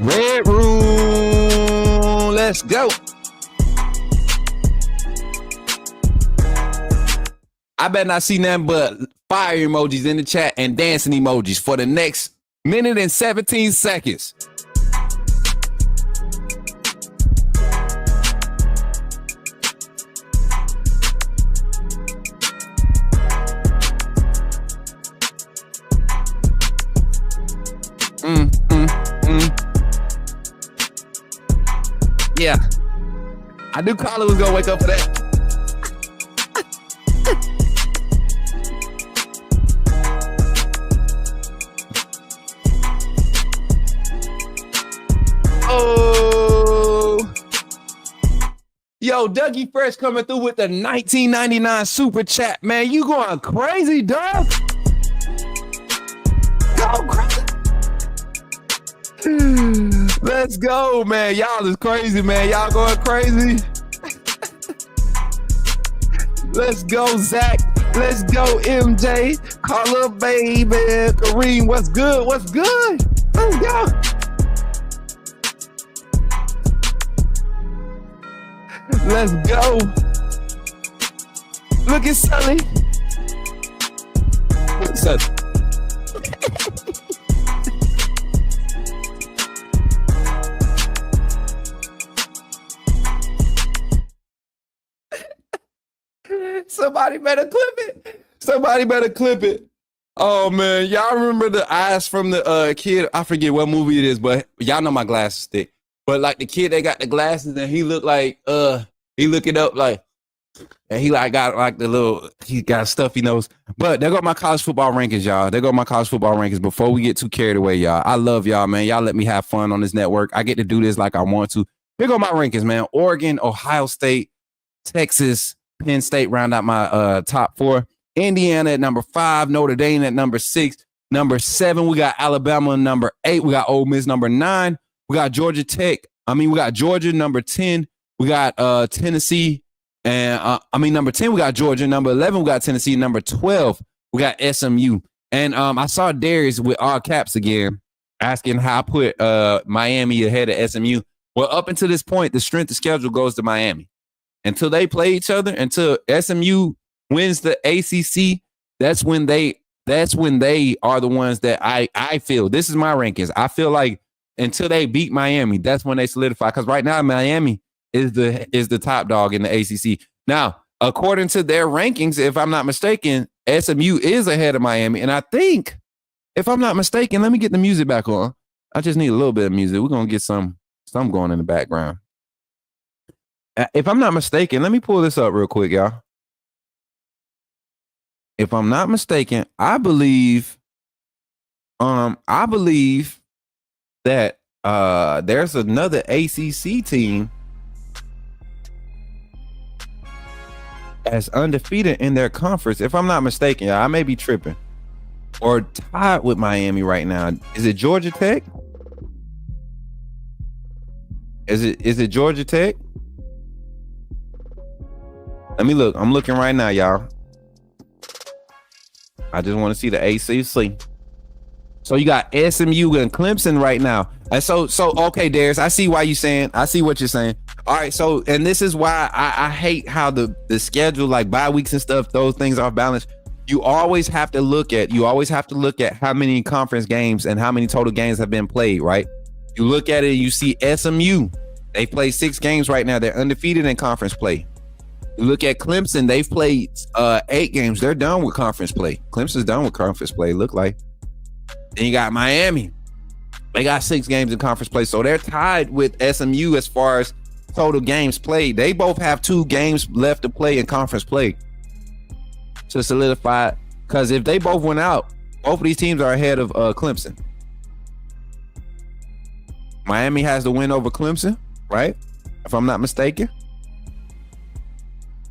Red room. Let's go. I better not see nothing but fire emojis in the chat and dancing emojis for the next minute and 17 seconds. Yeah. I knew Carla was gonna wake up for that. Oh, yo, Dougie Fresh coming through with the 1999 super chat, man. You going crazy, Doug? Go crazy. Let's go, man. Y'all is crazy, man. Y'all going crazy. Let's go, Zach. Let's go, MJ. Call up, baby. Kareem, what's good? What's good? Let's go. Let's go. Look at Sully. Sully. Somebody better clip it. Oh, man. Y'all remember the eyes from the kid? I forget what movie it is, but y'all know my glasses thick. But like the kid that got the glasses and he looked like, he looking up like, and he like got like he got stuff he knows. But there go my college football rankings, y'all. There go my college football rankings. Before we get too carried away, y'all, I love y'all, man. Y'all let me have fun on this network. I get to do this like I want to. Here go my rankings, man. Oregon, Ohio State, Texas, Penn State round out my top 4. Indiana at number 5, Notre Dame at number 6. Number 7, we got Alabama. Number 8, we got Ole Miss. Number 9, we got Georgia Tech. We got Georgia. Number 10, we got Tennessee. And number 10, we got Georgia. Number 11, we got Tennessee. Number 12, we got SMU. And I saw Darius with all caps again, asking how I put Miami ahead of SMU. Well, up until this point, the strength of schedule goes to Miami. Until they play each other, until SMU wins the ACC, that's when they are the ones that I feel. This is my rankings. I feel like until they beat Miami, that's when they solidify. Because right now, Miami is the top dog in the ACC. Now, according to their rankings, if I'm not mistaken, SMU is ahead of Miami. And I think, if I'm not mistaken, let me get the music back on. I just need a little bit of music. We're going to get some going in the background. If I'm not mistaken, let me pull this up real quick, y'all. If I'm not mistaken, I believe that there's another ACC team as undefeated in their conference. If I'm not mistaken, y'all, I may be tripping. Or tied with Miami right now. Is it Georgia Tech? Is it Georgia Tech? Let me look. I'm looking right now, y'all. I just want to see the ACC. So you got SMU and Clemson right now. And so okay, Darius, I see why you're saying. I see what you're saying. All right, so and this is why I hate how the schedule, like bye weeks and stuff, those things are balanced. You always have to look at how many conference games and how many total games have been played, right? You look at it, you see SMU. They play 6 games right now. They're undefeated in conference play. You look at Clemson, they've played 8 games. They're done with conference play. Clemson's done with conference play, look like. Then you got Miami. They got 6 games in conference play. So they're tied with SMU as far as total games played. They both have 2 games left to play in conference play to solidify. Because if they both went out, both of these teams are ahead of Clemson. Miami has the win over Clemson, right? If I'm not mistaken.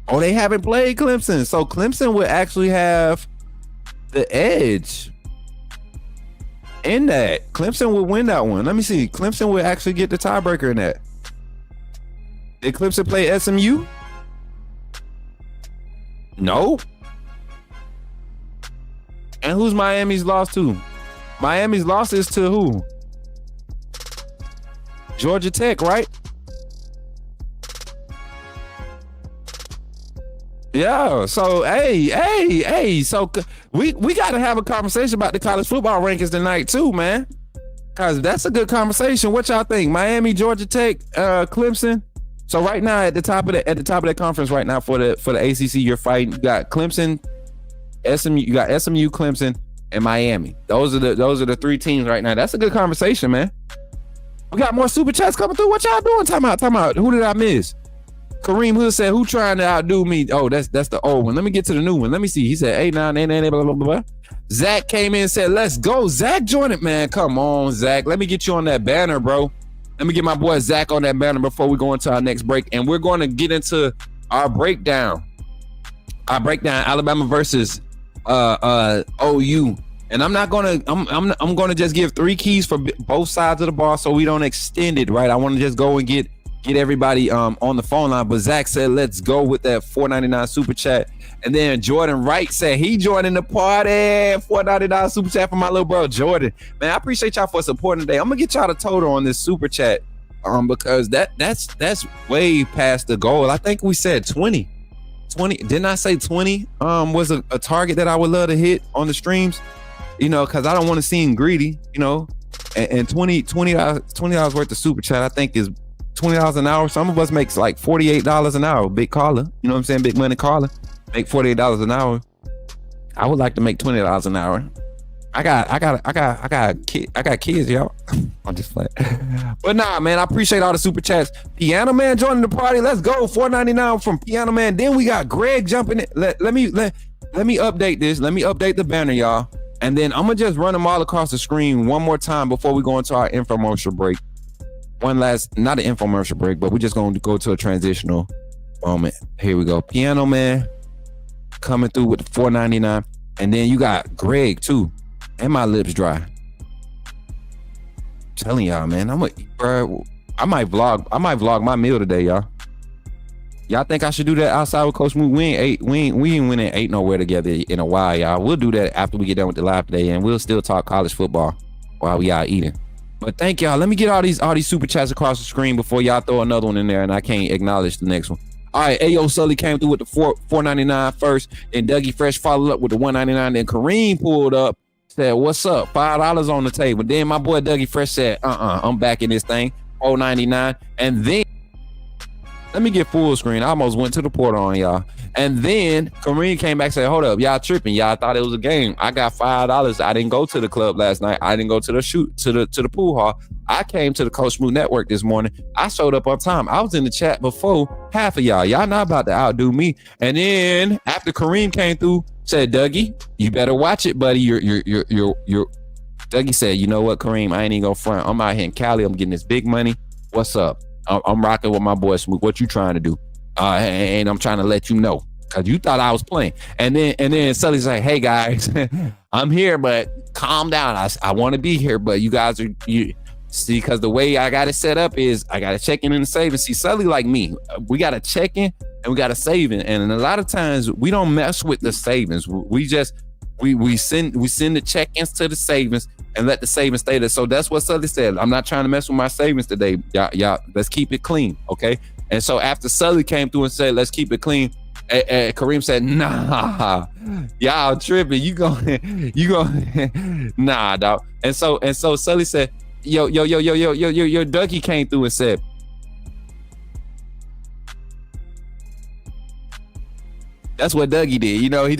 Oh, they haven't played Clemson. So Clemson would actually have the edge in that. Clemson would win that one. Let me see. Clemson would actually get the tiebreaker in that. Did Clemson play SMU? No. And who's Miami's loss to? Miami's loss is to who? Georgia Tech, right? Yeah, so hey, so we got to have a conversation about the college football rankings tonight too, man. Cause that's a good conversation. What y'all think? Miami, Georgia Tech, Clemson. So right now at the top of that conference right now for the ACC, you're fighting. You got Clemson, SMU, you got SMU, Clemson, and Miami. Those are the 3 teams right now. That's a good conversation, man. We got more super chats coming through. What y'all doing? Time out. Who did I miss? Kareem Hood said, who trying to outdo me? Oh, that's the old one. Let me get to the new one. Let me see. He said 8, 9, 8, 8, blah, blah, blah. Zach came in and said, let's go. Zach joined it, man. Come on, Zach. Let me get you on that banner, bro. Let me get my boy Zach on that banner before we go into our next break. And we're going to get into our breakdown. Alabama versus OU. And I'm not gonna. I'm gonna just give 3 keys for both sides of the ball so we don't extend it, right? I want to just go and get everybody on the phone line. But Zach said, let's go with that $4.99 super chat. And then Jordan Wright said he joining the party. $4.99 super chat for my little bro Jordan. Man, I appreciate y'all for supporting today. I'm gonna get y'all the total on this super chat because that's way past the goal. I think we said 20. Didn't I say 20 was a target that I would love to hit on the streams? You know, because I don't want to seem greedy, you know, and $20 worth of super chat, I think is $20 an hour. Some of us makes like $48 an hour. Big caller, you know what I'm saying? Big money caller, make $48 an hour. I would like to make $20 an hour. I got kids, y'all. I'm just playing. But nah, man, I appreciate all the super chats. Piano Man joining the party. Let's go. $4.99 from Piano Man. Then we got Greg jumping in. Let me update this. Let me update the banner, y'all. And then I'm gonna just run them all across the screen one more time before we go into our infomercial break. Not an infomercial break, but we're just gonna go to a transitional moment. Here we go. Piano Man. coming through with the $4.99. And then you got Greg too. And my lips dry. I'm telling y'all, man, I might vlog my meal today, y'all. Y'all think I should do that outside with Coach Smook? We ain't ate nowhere together in a while, y'all. We'll do that after we get done with the live today, and we'll still talk college football while we out eating. But thank y'all. Let me get all these super chats across the screen before y'all throw another one in there, and I can't acknowledge the next one. All right, Ayo Sully came through with the $4.99 first, and Dougie Fresh followed up with the $1.99. Then Kareem pulled up, said, "What's up? $5 on the table." Then my boy Dougie Fresh said, I'm back in this thing, $4.99. And then let me get full screen. I almost went to the portal on y'all. And then Kareem came back and said, "Hold up, y'all tripping. Y'all thought it was a game. I got $5. I didn't go to the club last night. I didn't go to the pool hall. I came to the Coach Smook Network this morning. I showed up on time. I was in the chat before half of y'all. Y'all not about to outdo me." And then after Kareem came through, said, "Dougie, you better watch it, buddy. You're." Dougie said, "You know what, Kareem? I ain't even gonna front. I'm out here in Cali. I'm getting this big money. What's up? I'm rocking with my boy Smook. What you trying to do? And I'm trying to let you know, because you thought I was playing." And then Sully's like, "Hey guys, I'm here, but calm down. I want to be here, but you guys see, because the way I got it set up is I got to check in and save. And see, Sully like me, we got to check in and we got to save in. And a lot of times we don't mess with the savings. We just we send the check-ins to the savings and let the savings stay there. So that's what Sully said. I'm not trying to mess with my savings today. Y'all, let's keep it clean, okay? And so after Sully came through and said, "Let's keep it clean," Kareem said, "Nah, y'all tripping. You going, nah, dog." And so Sully said, Yo, Dougie came through and said, that's what Dougie did. You know, he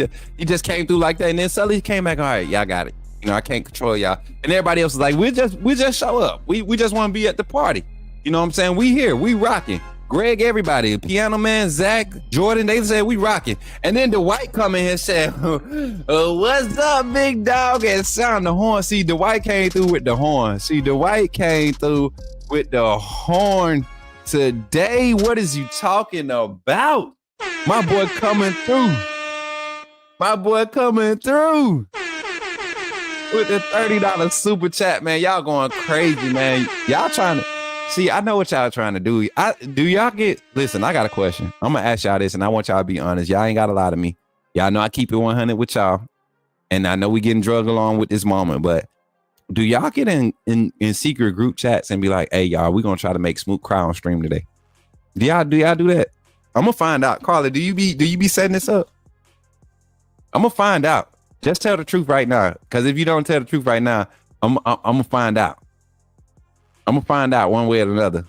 just came through like that. And then Sully came back, "All right, y'all got it. You know, I can't control y'all." And everybody else was like, we just show up. We just want to be at the party. You know what I'm saying? We here, we rocking. Greg, everybody, Piano Man, Zach, Jordan, they said we rocking. And then Dwight come in here and said, "What's up, big dog?" And sound the horn. See, Dwight came through with the horn. Today. What is you talking about? My boy coming through. With the $30 super chat, man. Y'all going crazy, man. Y'all trying to see, I know what y'all trying to do. Listen, I got a question. I'm gonna ask y'all this, and I want y'all to be honest. Y'all ain't got a lie to me. Y'all know I keep it 100 with y'all, and I know we getting drugged along with this moment, but do y'all get in secret group chats and be like, "Hey, y'all, we gonna try to make Smook cry on stream today"? Do y'all do that? I'm gonna find out. Carla, do you be setting this up? I'm gonna find out. Just tell the truth right now, because if you don't tell the truth right now, I'm gonna find out. I'm gonna find out one way or another.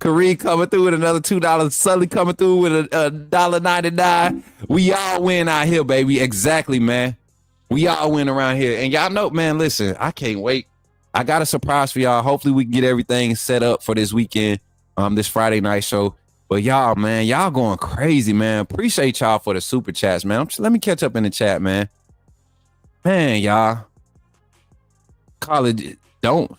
Kareem coming through with another $2. Sully coming through with a $1.99. We all win out here, baby. Exactly, man. We all win around here. And y'all know, man, listen, I can't wait. I got a surprise for y'all. Hopefully we can get everything set up for this weekend, this Friday night show. But y'all, man, y'all going crazy, man. Appreciate y'all for the super chats, man. Let me catch up in the chat, man. Man, y'all. College, don't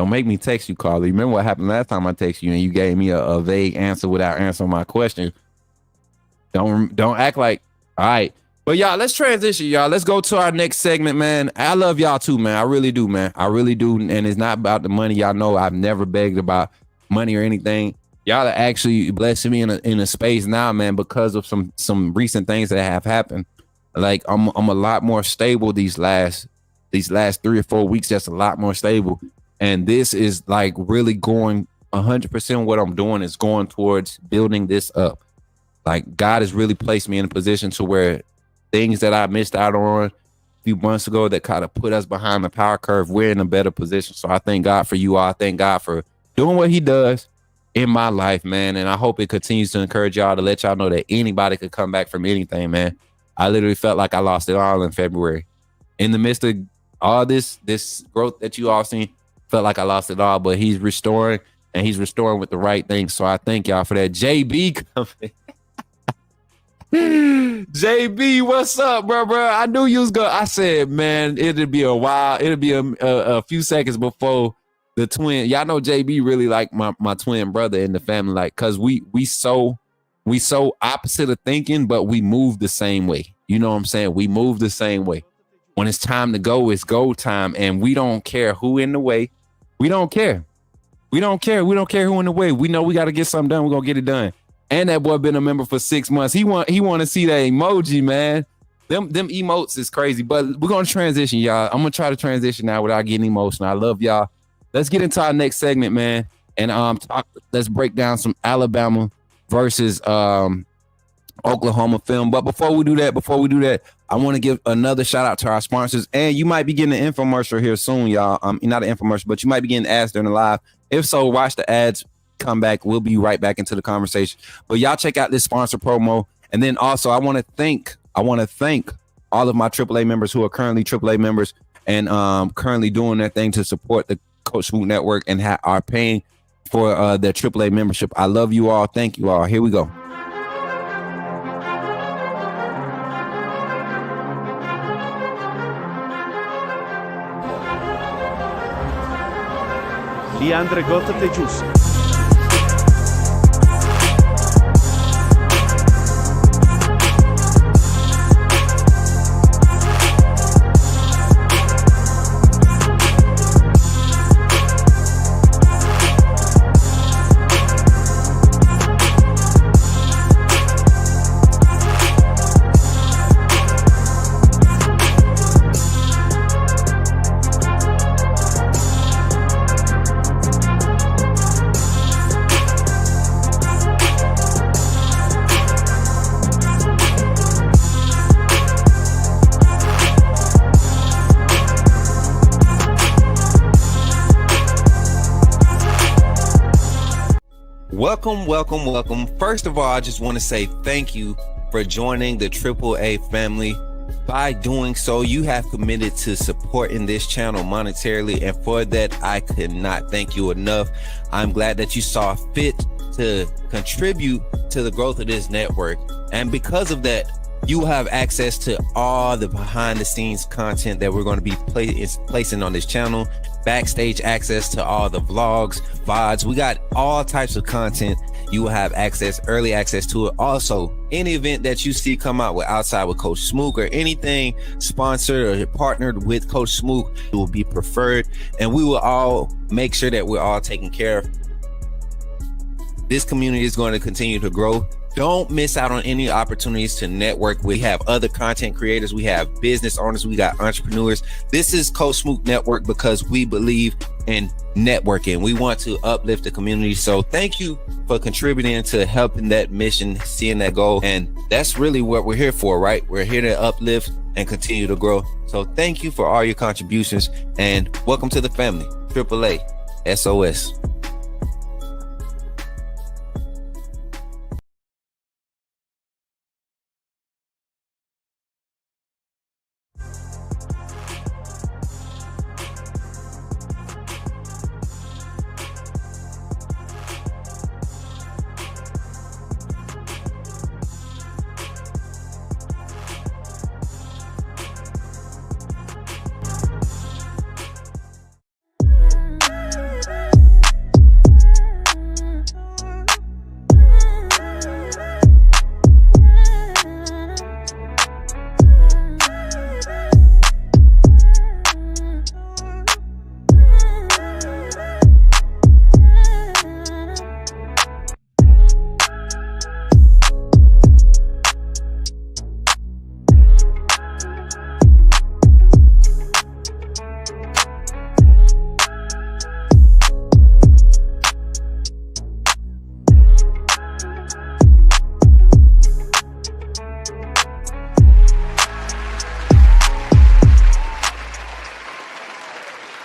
make me text you, Carly. Remember what happened last time I texted you and you gave me a vague answer without answering my question. Don't act like, all right. But y'all, let's transition, y'all. Let's go to our next segment, man. I love y'all too, man. I really do, man. I really do. And it's not about the money. Y'all know I've never begged about money or anything. Y'all are actually blessing me in a space now, man, because of some recent things that have happened. Like I'm a lot more stable these last 3 or 4 weeks. Just a lot more stable. And this is like really going 100%. What I'm doing is going towards building this up. Like God has really placed me in a position to where things that I missed out on a few months ago that kind of put us behind the power curve, we're in a better position. So I thank God for you all. I thank God for doing what he does in my life, man. And I hope it continues to encourage y'all, to let y'all know that anybody could come back from anything, man. I literally felt like I lost it all in February. In the midst of all this growth that you all seen, felt like I lost it all, but he's restoring, and he's restoring with the right things. So I thank y'all for that. JB coming. JB, what's up, bro? I knew you was gonna. I said, man, it'd be a while. It'd be a few seconds before the twin. Y'all know JB really like my twin brother in the family, like, cause we so we so opposite of thinking, but we move the same way. You know what I'm saying? We move the same way. When it's time to go, it's go time. And we don't care who in the way. We don't care. We don't care. We don't care who in the way. We know we got to get something done. We're going to get it done. And that boy been a member for 6 months. He want to see that emoji, man. Them emotes is crazy. But we're going to transition, y'all. I'm going to try to transition now without getting emotional. I love y'all. Let's get into our next segment, man. And let's break down some Alabama versus Oklahoma film. But before we do that, I want to give another shout out to our sponsors. And you might be getting an infomercial here soon, y'all. Not an infomercial, but you might be getting ads during the live. If so, watch the ads, come back. We'll be right back into the conversation. But y'all check out this sponsor promo. And then also I want to thank all of my AAA members who are currently AAA members and currently doing their thing to support the Coach Smook Network and are paying for their AAA membership. I love you all. Thank you all. Here we go. Leandre gota te giusto. Welcome. First of all, I just want to say thank you for joining the AAA family. By doing so, you have committed to supporting this channel monetarily, and for that, I could not thank you enough. I'm glad that you saw fit to contribute to the growth of this network, and because of that, you have access to all the behind the scenes content that we're going to be placing on this channel, backstage access to all the vlogs, VODs. We got all types of content. You will have early access to it. Also, any event that you see come out with outside with Coach Smook or anything sponsored or partnered with Coach Smook, it will be preferred, and we will all make sure that we're all taken care of. This community is going to continue to grow. Don't miss out on any opportunities to network. We have other content creators. We have business owners. We got entrepreneurs. This is Coach Smook Network because we believe in networking. We want to uplift the community. So thank you for contributing to helping that mission, seeing that goal. And that's really what we're here for, right? We're here to uplift and continue to grow. So thank you for all your contributions and welcome to the family. AAA, SOS.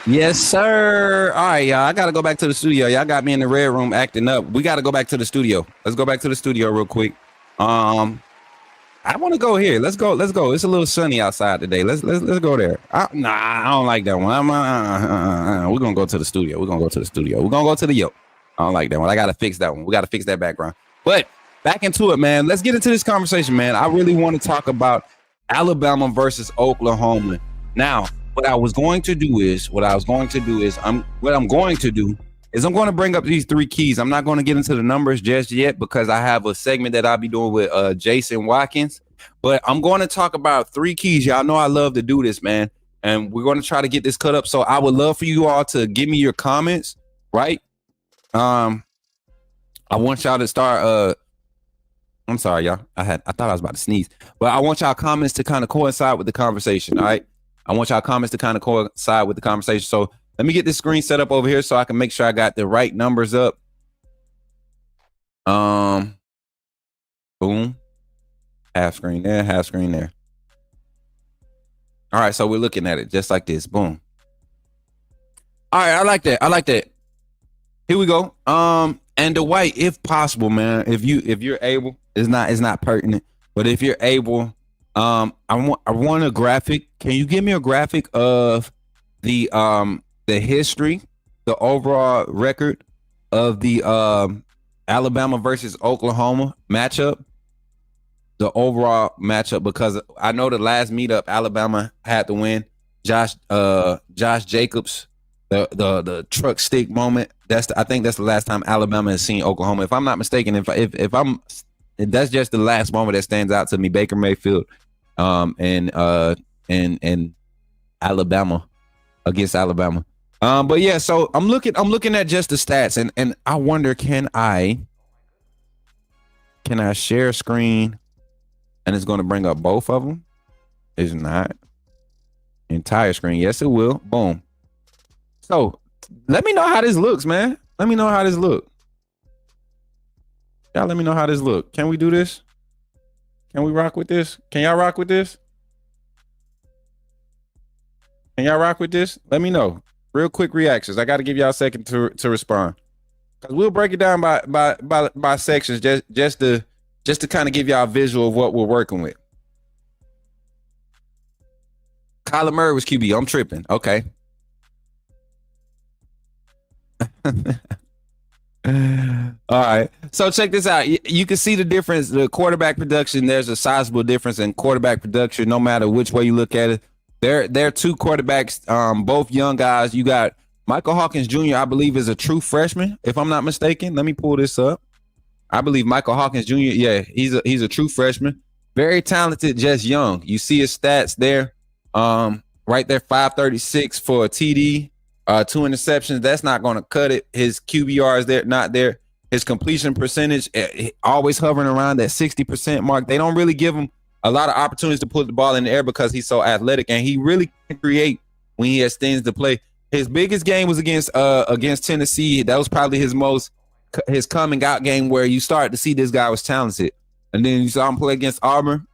Yes, sir. All right, y'all. I got to go back to the studio. Y'all got me in the red room acting up. We got to go back to the studio. Let's go back to the studio real quick. I want to go here. Let's go. It's a little sunny outside today. Let's go there. I don't like that one. We're going to go to the studio. We're going to go to the yoke. I don't like that one. I got to fix that one. We got to fix that background. But back into it, man. Let's get into this conversation, man. I really want to talk about Alabama versus Oklahoma. Now, what I'm going to do is I'm going to bring up these 3 keys. I'm not going to get into the numbers just yet because I have a segment that I'll be doing with Jason Watkins. But I'm going to talk about 3 keys. Y'all know I love to do this, man. And we're going to try to get this cut up. So I would love for you all to give me your comments, right? I want y'all to start. I'm sorry, y'all. I thought I was about to sneeze, but I want y'all comments to kind of coincide with the conversation. All right. I want y'all comments to kind of coincide with the conversation. So let me get this screen set up over here so I can make sure I got the right numbers up. Boom. Half screen there, half screen there. All right, so we're looking at it just like this. Boom. All right, I like that. I like that. Here we go. And the white, if possible, man, if you're able, it's not pertinent, but if you're able, I want a graphic. Can you give me a graphic of the history, the overall record of the Alabama versus Oklahoma matchup? The overall matchup, because I know the last meetup Alabama had to win. Josh Jacobs, the truck stick moment. I think that's the last time Alabama has seen Oklahoma. If I'm not mistaken, that's just the last moment that stands out to me. Baker Mayfield, and Alabama against Alabama. But yeah, so I'm looking at just the stats, and I wonder, can I share screen? And it's going to bring up both of them. It's not. Entire screen. Yes, it will. Boom. So let me know how this looks, man. Let me know how this look. Y'all let me know how this look. Can we do this? Can we rock with this? Can y'all rock with this? Can y'all rock with this? Let me know. Real quick reactions. I got to give y'all a second to respond. Because we'll break it down by sections just to kind of give y'all a visual of what we're working with. Kyler Murray was QB. I'm tripping. Okay. All right. So check this out. You can see the difference. The quarterback production, there's a sizable difference in quarterback production, no matter which way you look at it. There are 2 quarterbacks, both young guys. You got Michael Hawkins Jr., I believe, is a true freshman, if I'm not mistaken. Let me pull this up. I believe Michael Hawkins Jr., yeah, he's a true freshman. Very talented, just young. You see his stats there. Right there, 536 for a TD, 2 interceptions. That's not going to cut it. His QBR is there, not there. His completion percentage, always hovering around that 60% mark. They don't really give him a lot of opportunities to put the ball in the air because he's so athletic, and he really can create when he has things to play. His biggest game was against Tennessee. That was probably his coming out game where you start to see this guy was talented. And then you saw him play against Auburn.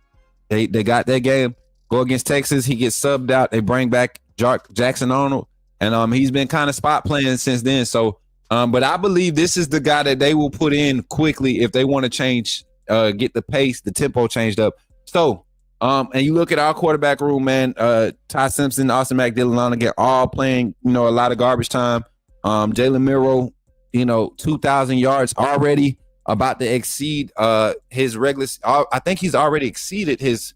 They got that game. Go against Texas. He gets subbed out. They bring back Jackson Arnold. And he's been kind of spot playing since then. So, but I believe this is the guy that they will put in quickly if they want to change, get the pace, the tempo changed up. So, and you look at our quarterback room, man, Ty Simpson, Austin McDillon, again, all playing, a lot of garbage time. Jalen Milroe, 2,000 yards already, about to exceed his regular. I think he's already exceeded his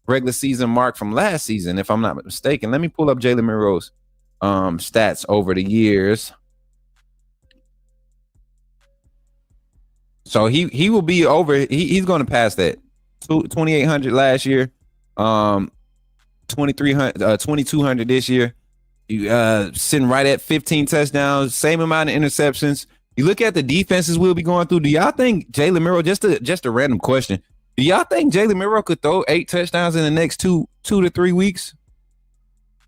regular season mark from last season, if I'm not mistaken. Let me pull up Jalen Milroe's stats over the years. So he will be over. He's going to pass that 2,800 last year, 2,200 this year. Sitting right at 15 touchdowns, same amount of interceptions. You look at the defenses we'll be going through. Do y'all think Jalen Milroe, just a random question, do y'all think Jalen Milroe could throw 8 touchdowns in the next two to 3 weeks?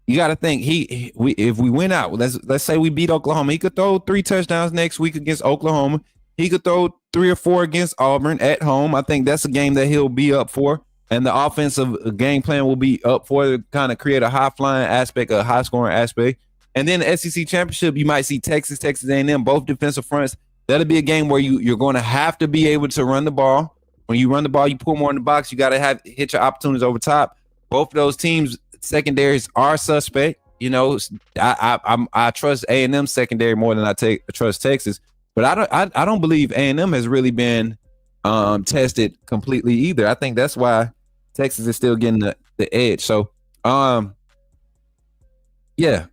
You got to think if we win out, let's say we beat Oklahoma, he could throw 3 touchdowns next week against Oklahoma. He could throw 3 or 4 against Auburn at home. I think that's a game that he'll be up for. And the offensive game plan will be up for to kind of create a high-flying aspect, a high-scoring aspect. And then the SEC championship, you might see Texas A&M, both defensive fronts. That'll be a game where you're going to have to be able to run the ball. When you run the ball, you pull more in the box. You got to hit your opportunities over top. Both of those teams' secondaries are suspect. I trust A&M secondary more than I trust Texas. But I don't believe A&M has really been tested completely either. I think that's why Texas is still getting the edge. So, yeah,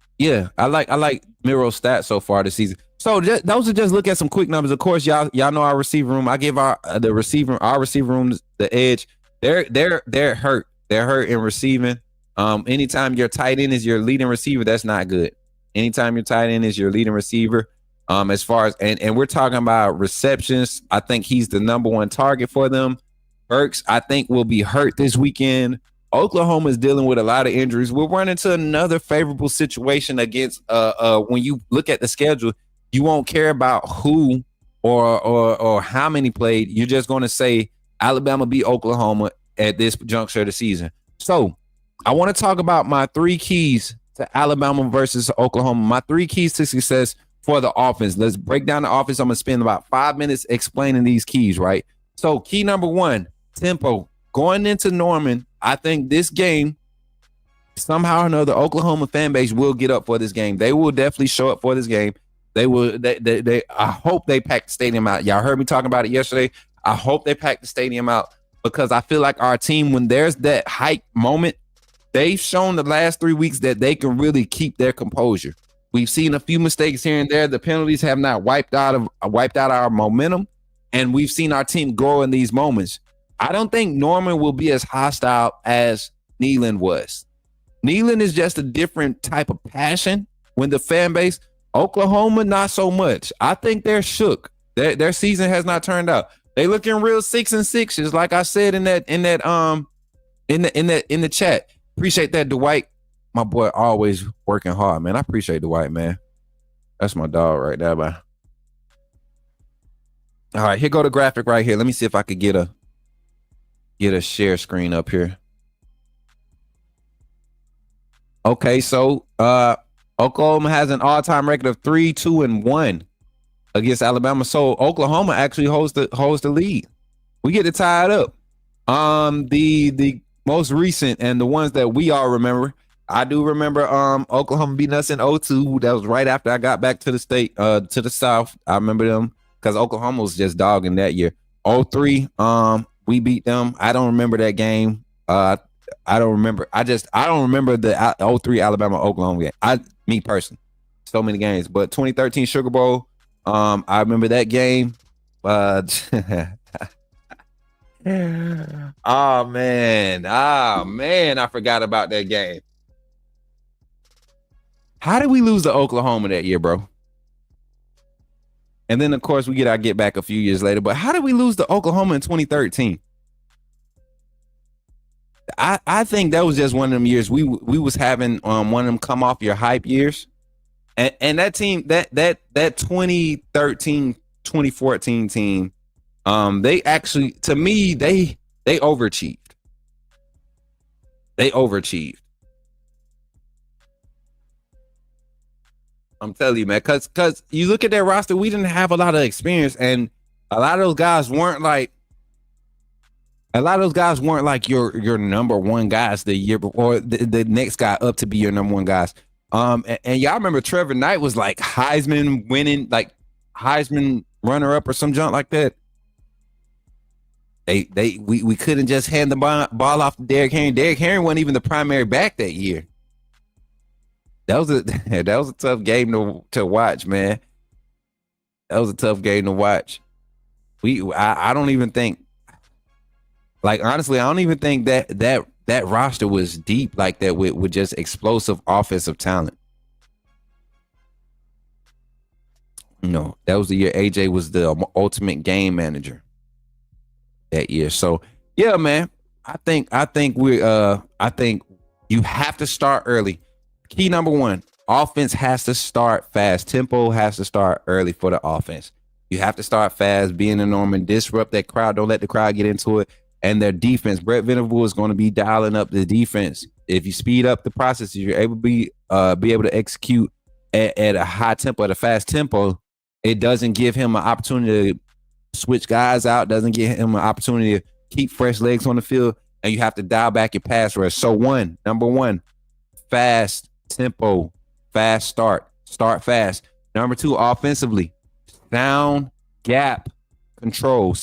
I like Milroe's stats so far this season. So those are just look at some quick numbers. Of course, y'all know our receiver room. I give our receiver room the edge. They're hurt. They're hurt in receiving. Anytime your tight end is your leading receiver, that's not good. Anytime your tight end is your leading receiver, as far as and we're talking about receptions, I think he's the number one target for them. Burks, I think, will be hurt this weekend. Oklahoma is dealing with a lot of injuries. We'll run into another favorable situation against when you look at the schedule, you won't care about who or how many played. You're just going to say Alabama beat Oklahoma at this juncture of the season. So I want to talk about my 3 keys to Alabama versus Oklahoma. My 3 keys to success for the offense. Let's break down the offense. I'm going to spend about 5 minutes explaining these keys, right? So key number 1, tempo. Going into Norman, I think this game, somehow or another, Oklahoma fan base will get up for this game. They will definitely show up for this game. They will. They I hope they pack the stadium out. Y'all heard me talking about it yesterday. I hope they pack the stadium out because I feel like our team, when there's that hype moment, they've shown the last 3 weeks that they can really keep their composure. We've seen a few mistakes here and there. The penalties have not wiped out our momentum, and we've seen our team grow in these moments. I don't think Norman will be as hostile as Neyland was. Neyland is just a different type of passion when the fan base. Oklahoma, not so much. I think they're shook. Their season has not turned out. They looking real 6-6, just like I said in the chat. Appreciate that, Dwight. My boy always working hard, man. I appreciate Dwight, man. That's my dog right there, man. All right, here go the graphic right here. Let me see if I could get a share screen up here. Okay, so Oklahoma has an all-time record of 3-2-1 against Alabama. So Oklahoma actually holds the lead. We get to tie it up. The most recent and the ones that we all remember. I do remember Oklahoma beating us in 2002. That was right after I got back to the state, to the South. I remember them because Oklahoma was just dogging that year. 2003, we beat them. I don't remember that game. I don't remember. I don't remember the 2003 Alabama Oklahoma game. Me personally, so many games. But 2013 Sugar Bowl, I remember that game. Oh man, I forgot about that game. How did we lose to Oklahoma that year, bro? And then of course we get back a few years later. But how did we lose to Oklahoma in 2013? I think that was just one of them years we was having one of them come off your hype years, and that team that 2013 2014 team, they actually, to me, they overachieved. They overachieved. I'm telling you, man, because you look at their roster, we didn't have a lot of experience, and a lot of those guys weren't like. A lot of those guys weren't like your number one guys the year before, the next guy up to be your number one guys. And y'all remember Trevor Knight was like Heisman winning, like Heisman runner up or some junk like that. We couldn't just hand the ball off to Derrick Henry. Derrick Henry wasn't even the primary back that year. That was a tough game to watch, man. That was a tough game to watch. I don't even think. Like, honestly, I don't even think that roster was deep like that with just explosive offensive talent. No, that was the year AJ was the ultimate game manager that year. So, yeah, man, I think you have to start early. Key number 1, offense has to start fast. Tempo has to start early for the offense. You have to start fast, be in the Norman, disrupt that crowd. Don't let the crowd get into it. And their defense, Brett Venable is going to be dialing up the defense. If you speed up the process, you're able to be able to execute at a high tempo, at a fast tempo. It doesn't give him an opportunity to switch guys out. Doesn't give him an opportunity to keep fresh legs on the field. And you have to dial back your pass rush. So number one, fast tempo, fast start fast. Number 2, offensively, sound gap control.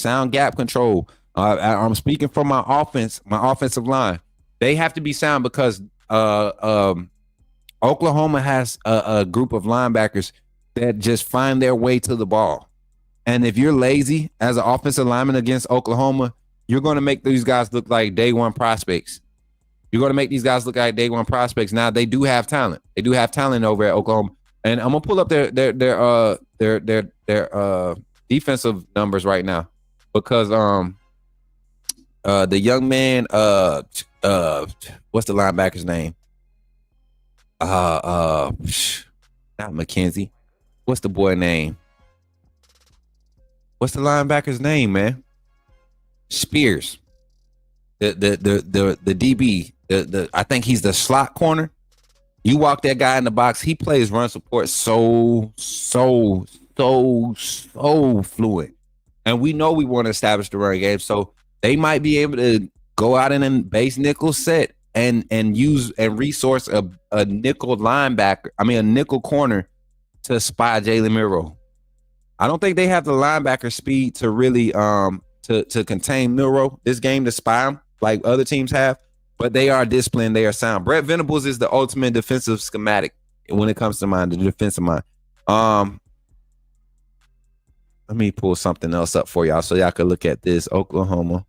I'm speaking for my offensive line. They have to be sound because Oklahoma has a group of linebackers that just find their way to the ball. And if you're lazy as an offensive lineman against Oklahoma, you're going to make these guys look like day one prospects. You're going to make these guys look like day one prospects. Now they do have talent. They do have talent over at Oklahoma. And I'm gonna pull up their defensive numbers right now because the young man what's the linebacker's name? Not McKenzie. What's the boy name? What's the linebacker's name, man? Spears. The DB. I think he's the slot corner. You walk that guy in the box, he plays run support so fluent. And we know we want to establish the run game. So they might be able to go out in a base nickel set and use and resource a nickel linebacker. I mean, a nickel corner to spy Jalen Milroe. I don't think they have the linebacker speed to really to contain Milroe this game, to spy him like other teams have. But they are disciplined. They are sound. Brett Venables is the ultimate defensive schematic when it comes to the defensive mind. Let me pull something else up for y'all so y'all can look at this. Oklahoma.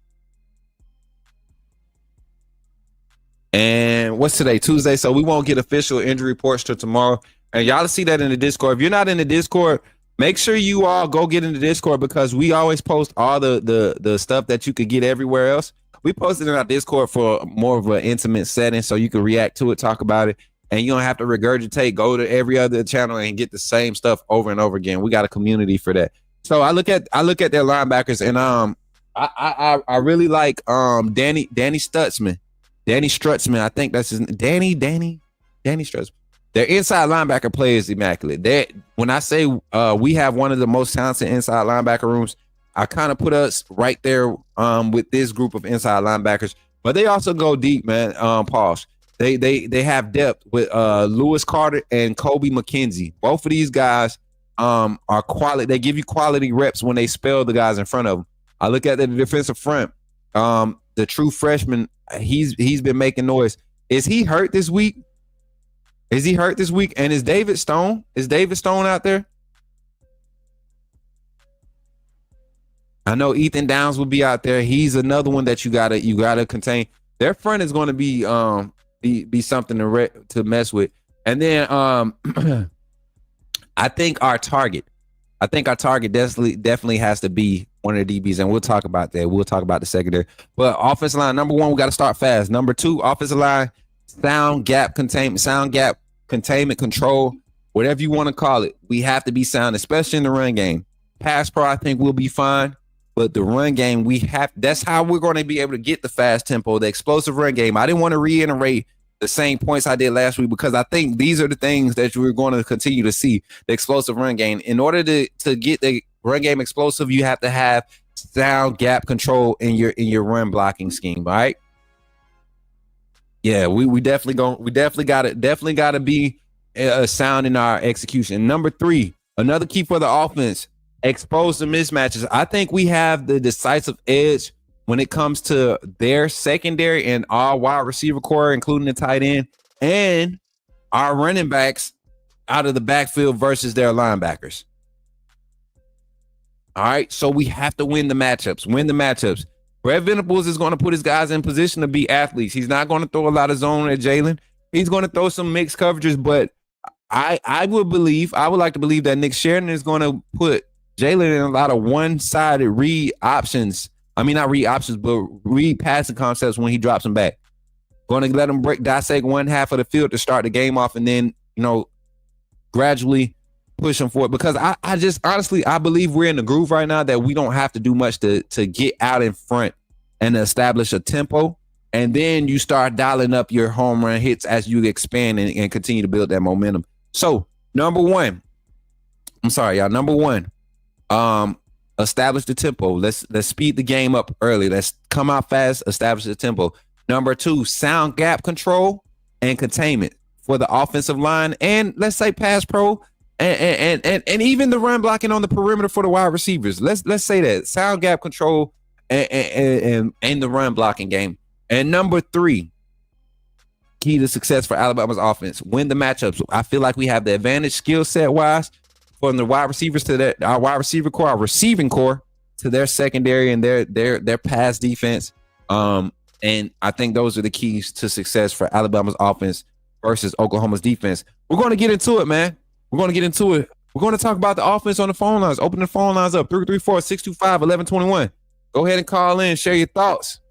And what's today? Tuesday. So we won't get official injury reports till tomorrow. And y'all see that in the Discord. If you're not in the Discord, make sure you all go get in the Discord because we always post all the stuff that you could get everywhere else. We posted in our Discord for more of an intimate setting so you can react to it, talk about it, and you don't have to regurgitate, go to every other channel and get the same stuff over and over again. We got a community for that. So I look at their linebackers and I really like Danny Stutzman. Danny Strutzman, I think that's his name. Danny Strutzman. Their inside linebacker play is immaculate. When I say we have one of the most talented inside linebacker rooms, I kind of put us right there with this group of inside linebackers, but they also go deep, man. Pause. They have depth with Lewis Carter and Kobe McKenzie. Both of these guys are quality. They give you quality reps when they spell the guys in front of them. I look at the defensive front. The true freshman, he's been making noise. Is he hurt this week? And is David Stone out there? I know Ethan Downs will be out there. He's another one that you gotta contain. Their front is going to be something to mess with. And then I think our target definitely has to be one of the DBs, and we'll talk about that. We'll talk about the secondary. But offensive line, number one, we got to start fast. Number two, offensive line, sound gap containment control, whatever you want to call it. We have to be sound, especially in the run game. Pass pro, I think we'll be fine. But the run game, that's how we're going to be able to get the fast tempo, the explosive run game. I didn't want to reiterate the same points I did last week because I think these are the things that we're going to continue to see, the explosive run game. In order to get the run game explosive, you have to have sound gap control in your run blocking scheme, all right? Yeah, we definitely got to be sound in our execution. Number three, another key for the offense, expose the mismatches. I think we have the decisive edge when it comes to their secondary and our wide receiver core, including the tight end, and our running backs out of the backfield versus their linebackers. All right, so we have to win the matchups. Brett Venables is going to put his guys in position to be athletes. He's not going to throw a lot of zone at Jalen. He's going to throw some mixed coverages, but I would like to believe that Nick Sheridan is going to put Jalen in a lot of one-sided read options. I mean, not read options, but read passing concepts when he drops them back. Going to let him dissect one half of the field to start the game off and then, gradually push him forward. Because I just honestly, I believe we're in the groove right now that we don't have to do much to get out in front and establish a tempo. And then you start dialing up your home run hits as you expand and continue to build that momentum. So, number one, establish the tempo. Let's speed the game up early. Let's come out fast, establish the tempo. Number two, sound gap control and containment for the offensive line, and let's say pass pro and even the run blocking on the perimeter for the wide receivers. Let's say that sound gap control and the run blocking game. And number three, key to success for Alabama's offense, win the matchups. I feel like we have the advantage skill set wise from the wide receivers to our wide receiver core, our receiving core to their secondary and their pass defense. And I think those are the keys to success for Alabama's offense versus Oklahoma's defense. We're going to get into it, man. We're going to get into it. We're going to talk about the offense on the phone lines. Open the phone lines up, 334-625-1121. Go ahead and call in, share your thoughts.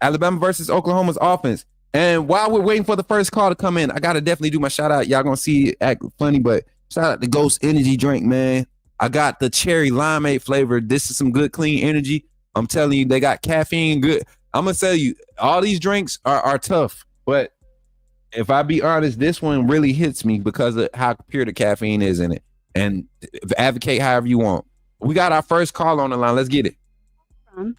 Alabama versus Oklahoma's offense. And while we're waiting for the first call to come in, I got to definitely do my shout out. Y'all going to see it act funny, but shout out to Ghost Energy Drink, man. I got the cherry limeade flavor. This is some good, clean energy. I'm telling you, they got caffeine good. I'm going to tell you, all these drinks are tough, but if I be honest, this one really hits me because of how pure the caffeine is in it. And advocate however you want. We got our first call on the line. Let's get it.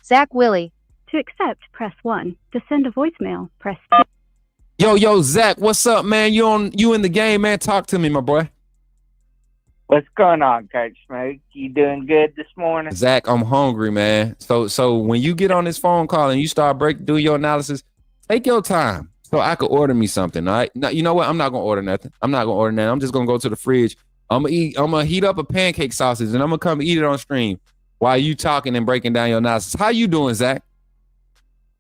Zach Willie. To accept, press 1. To send a voicemail, press Yo,2. Zach, what's up, man? You in the game, man? Talk to me, my boy. What's going on, Coach Smook? You doing good this morning? Zach, I'm hungry, man. So when you get on this phone call and you start doing your analysis, take your time so I could order me something, all right? Now, you know what? I'm not going to order nothing. I'm just going to go to the fridge. I'm going to heat up a pancake sausage, and I'm going to come eat it on stream while you talking and breaking down your analysis. How you doing, Zach?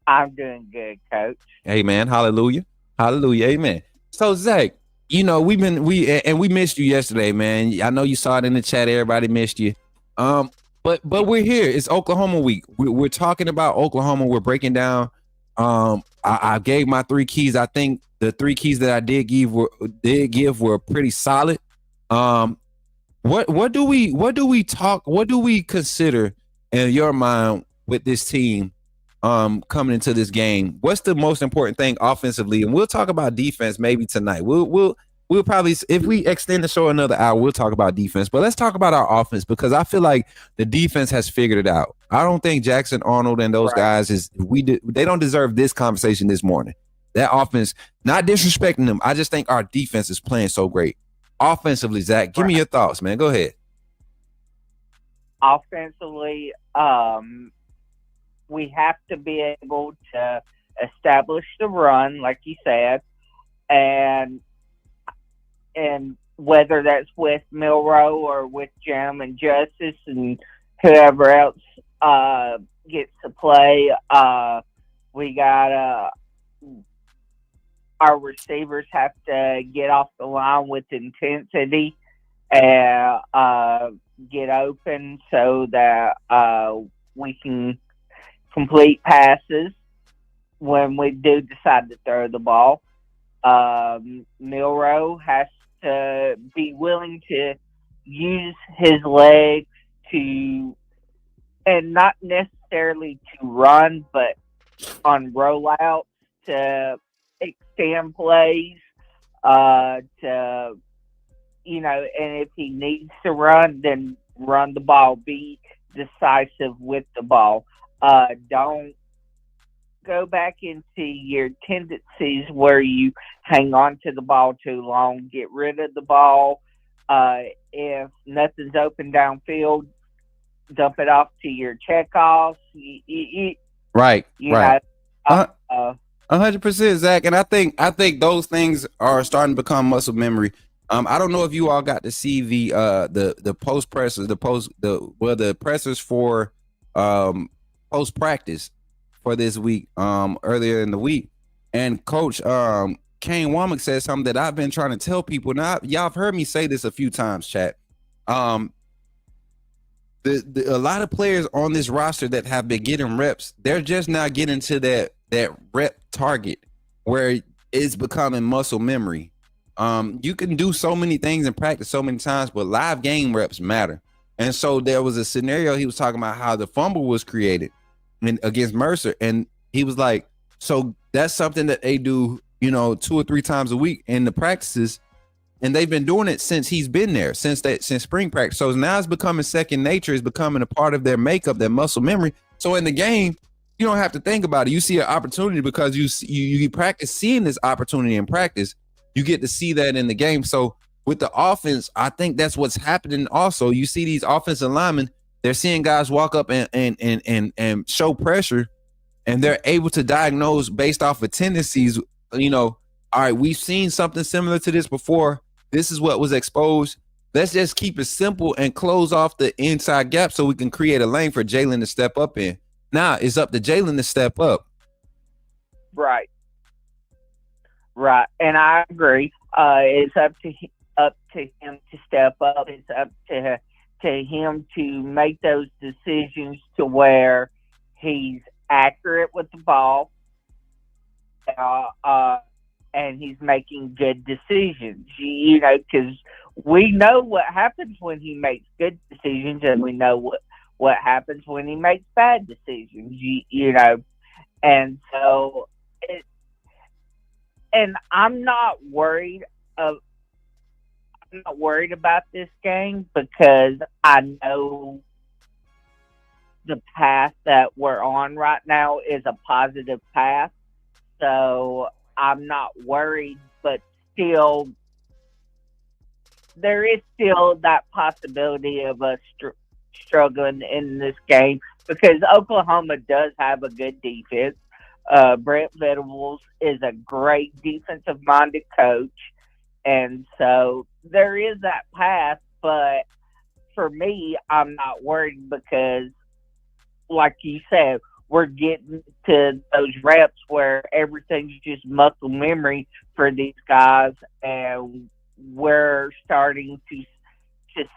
I'm doing good, Coach. Hey, man. Hallelujah. Hallelujah. Amen. So, Zach, you know, we missed you yesterday, man. I know you saw it in the chat. Everybody missed you. But we're here. It's Oklahoma week. We're talking about Oklahoma. We're breaking down. I gave my 3 keys. I think the 3 keys that I did give were pretty solid. What do we consider in your mind with this team coming into this game? What's the most important thing offensively? And we'll talk about defense maybe tonight. We'll probably, if we extend the show another hour, we'll talk about defense. But let's talk about our offense because I feel like the defense has figured it out. I don't think Jackson Arnold and those guys they don't deserve this conversation this morning. That offense, not disrespecting them. I just think our defense is playing so great. Offensively, Zach, give me your thoughts, man. Go ahead. Offensively, we have to be able to establish the run, like you said, and whether that's with Milroe or with Jim and Justice and whoever else gets to play, we got our receivers have to get off the line with intensity and get open so that we can complete passes when we do decide to throw the ball. Milroe has to be willing to use his legs to, and not necessarily to run, but on rollouts to extend plays, to, you know, and if he needs to run, then run the ball, be decisive with the ball. Don't go back into your tendencies where you hang on to the ball too long. Get rid of the ball. If nothing's open downfield, dump it off to your checkoffs. Right. Know, 100%, Zach, and I think those things are starting to become muscle memory. I don't know if you all got to see the post pressers, the pressers for post practice for this week, earlier in the week, and Coach Kane Womack said something that I've been trying to tell people. Now, y'all have heard me say this a few times, chat. A lot of players on this roster that have been getting reps, they're just now getting to that rep target where it's becoming muscle memory. You can do so many things in practice so many times, but live game reps matter. And so there was a scenario he was talking about how the fumble was created against Mercer, and he was like, so that's something that they do, 2 or 3 times a week in the practices, and they've been doing it since he's been there, since spring practice. So now it's becoming second nature. It's becoming a part of their makeup, their muscle memory. So in the game, you don't have to think about it. You see an opportunity because you practice seeing this opportunity in practice. You get to see that in the game. So with the offense, I think that's what's happening. Also, you see these offensive linemen, they're seeing guys walk up and show pressure, and they're able to diagnose based off of tendencies. All right, we've seen something similar to this before. This is what was exposed. Let's just keep it simple and close off the inside gap so we can create a lane for Jalen to step up in. Now it's up to Jalen to step up. Right. Right. And I agree. It's up to him to step up. It's up to him to make those decisions to where he's accurate with the ball, and he's making good decisions. You know, because we know what happens when he makes good decisions, and we know what happens when he makes bad decisions. You know, and so and I'm not worried about this game because I know the path that we're on right now is a positive path. So I'm not worried, but still, there is still that possibility of us struggling in this game because Oklahoma does have a good defense. Brent Venables is a great defensive-minded coach. And so there is that path, but for me, I'm not worried because, like you said, we're getting to those reps where everything's just muscle memory for these guys, and we're starting to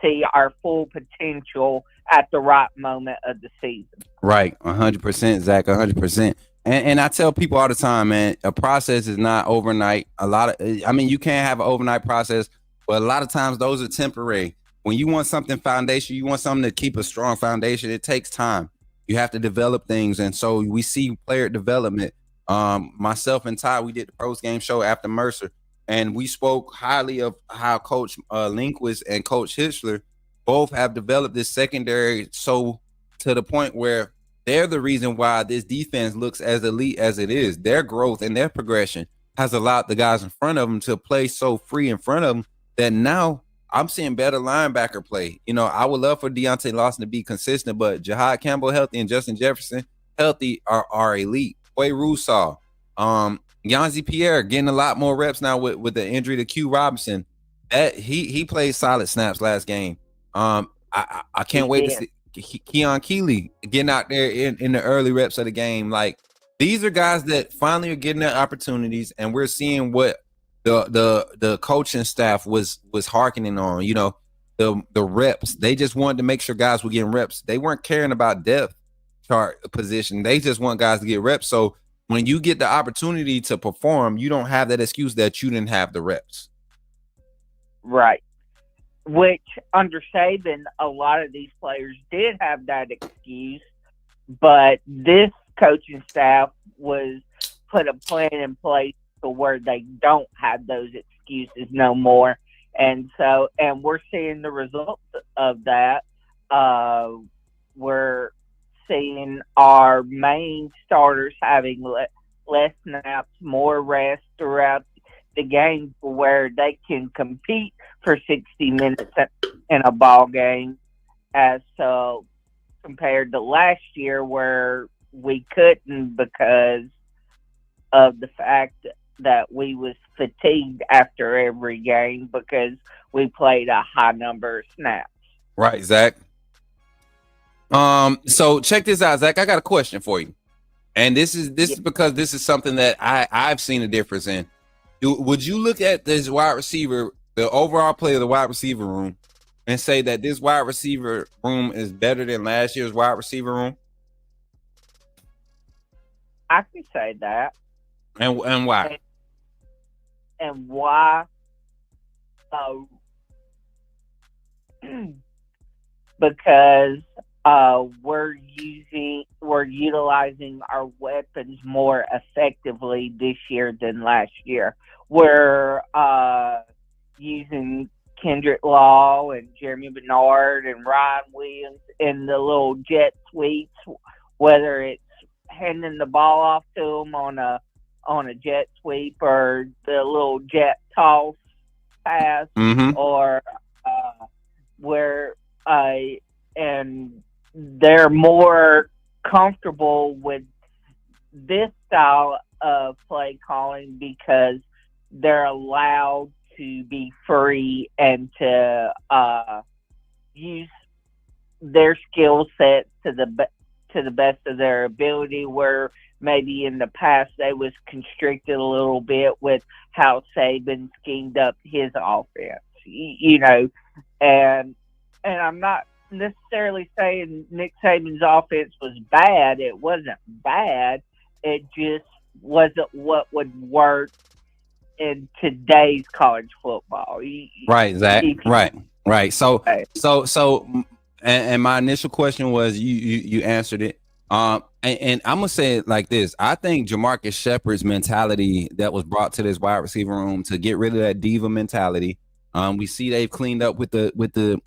see our full potential at the right moment of the season. Right, 100%, Zach, 100%. And I tell people all the time, man, a process is not overnight. You can't have an overnight process, but a lot of times those are temporary. When you want something foundation, you want something to keep a strong foundation, it takes time. You have to develop things. And so we see player development. Myself and Ty, we did the post game show after Mercer, and we spoke highly of how Coach Linquist and Coach Hitchler both have developed this secondary so to the point where they're the reason why this defense looks as elite as it is. Their growth and their progression has allowed the guys in front of them to play so free in front of them that now I'm seeing better linebacker play. You know, I would love for Deontay Lawson to be consistent, but Jahad Campbell healthy and Justin Jefferson healthy are elite. Quay Russaw, Yanzi Pierre getting a lot more reps now with the injury to Q Robinson. That he played solid snaps last game. I can't wait to see Keon Keeley getting out there in the early reps of the game. Like, these are guys that finally are getting their opportunities, and we're seeing what the coaching staff was hearkening on. You know, the reps. They just wanted to make sure guys were getting reps. They weren't caring about depth chart position. They just want guys to get reps. So when you get the opportunity to perform, you don't have that excuse that you didn't have the reps. Right. Which, under Saban, a lot of these players did have that excuse, but this coaching staff was put a plan in place to where they don't have those excuses no more. And so, and we're seeing the results of that. We're seeing our main starters having less snaps, more rest throughout the game where they can compete for 60 minutes in a ball game, as compared to last year where we couldn't because of the fact that we was fatigued after every game because we played a high number of snaps. Right, Zach. So check this out, Zach. I got a question for you, and this is because this is something that I've seen a difference in. Would you look at this wide receiver, the overall play of the wide receiver room, and say that this wide receiver room is better than last year's wide receiver room? I can say that. And why? And why? Because we're utilizing our weapons more effectively this year than last year. We're using Kendrick Law and Jeremy Bernard and Ryan Williams in the little jet sweeps, whether it's handing the ball off to them on a jet sweep or the little jet toss pass, or where and they're more comfortable with this style of play calling because they're allowed to be free and to use their skill set to the best of their ability, where maybe in the past they was constricted a little bit with how Saban schemed up his offense, and I'm not necessarily saying Nick Saban's offense was bad. It wasn't bad. It just wasn't what would work in today's college football. Right, Zach. Right. So my initial question was you answered it. And I'm gonna say it like this. I think Jamarcus Shepard's mentality that was brought to this wide receiver room to get rid of that diva mentality. We see they've cleaned up with the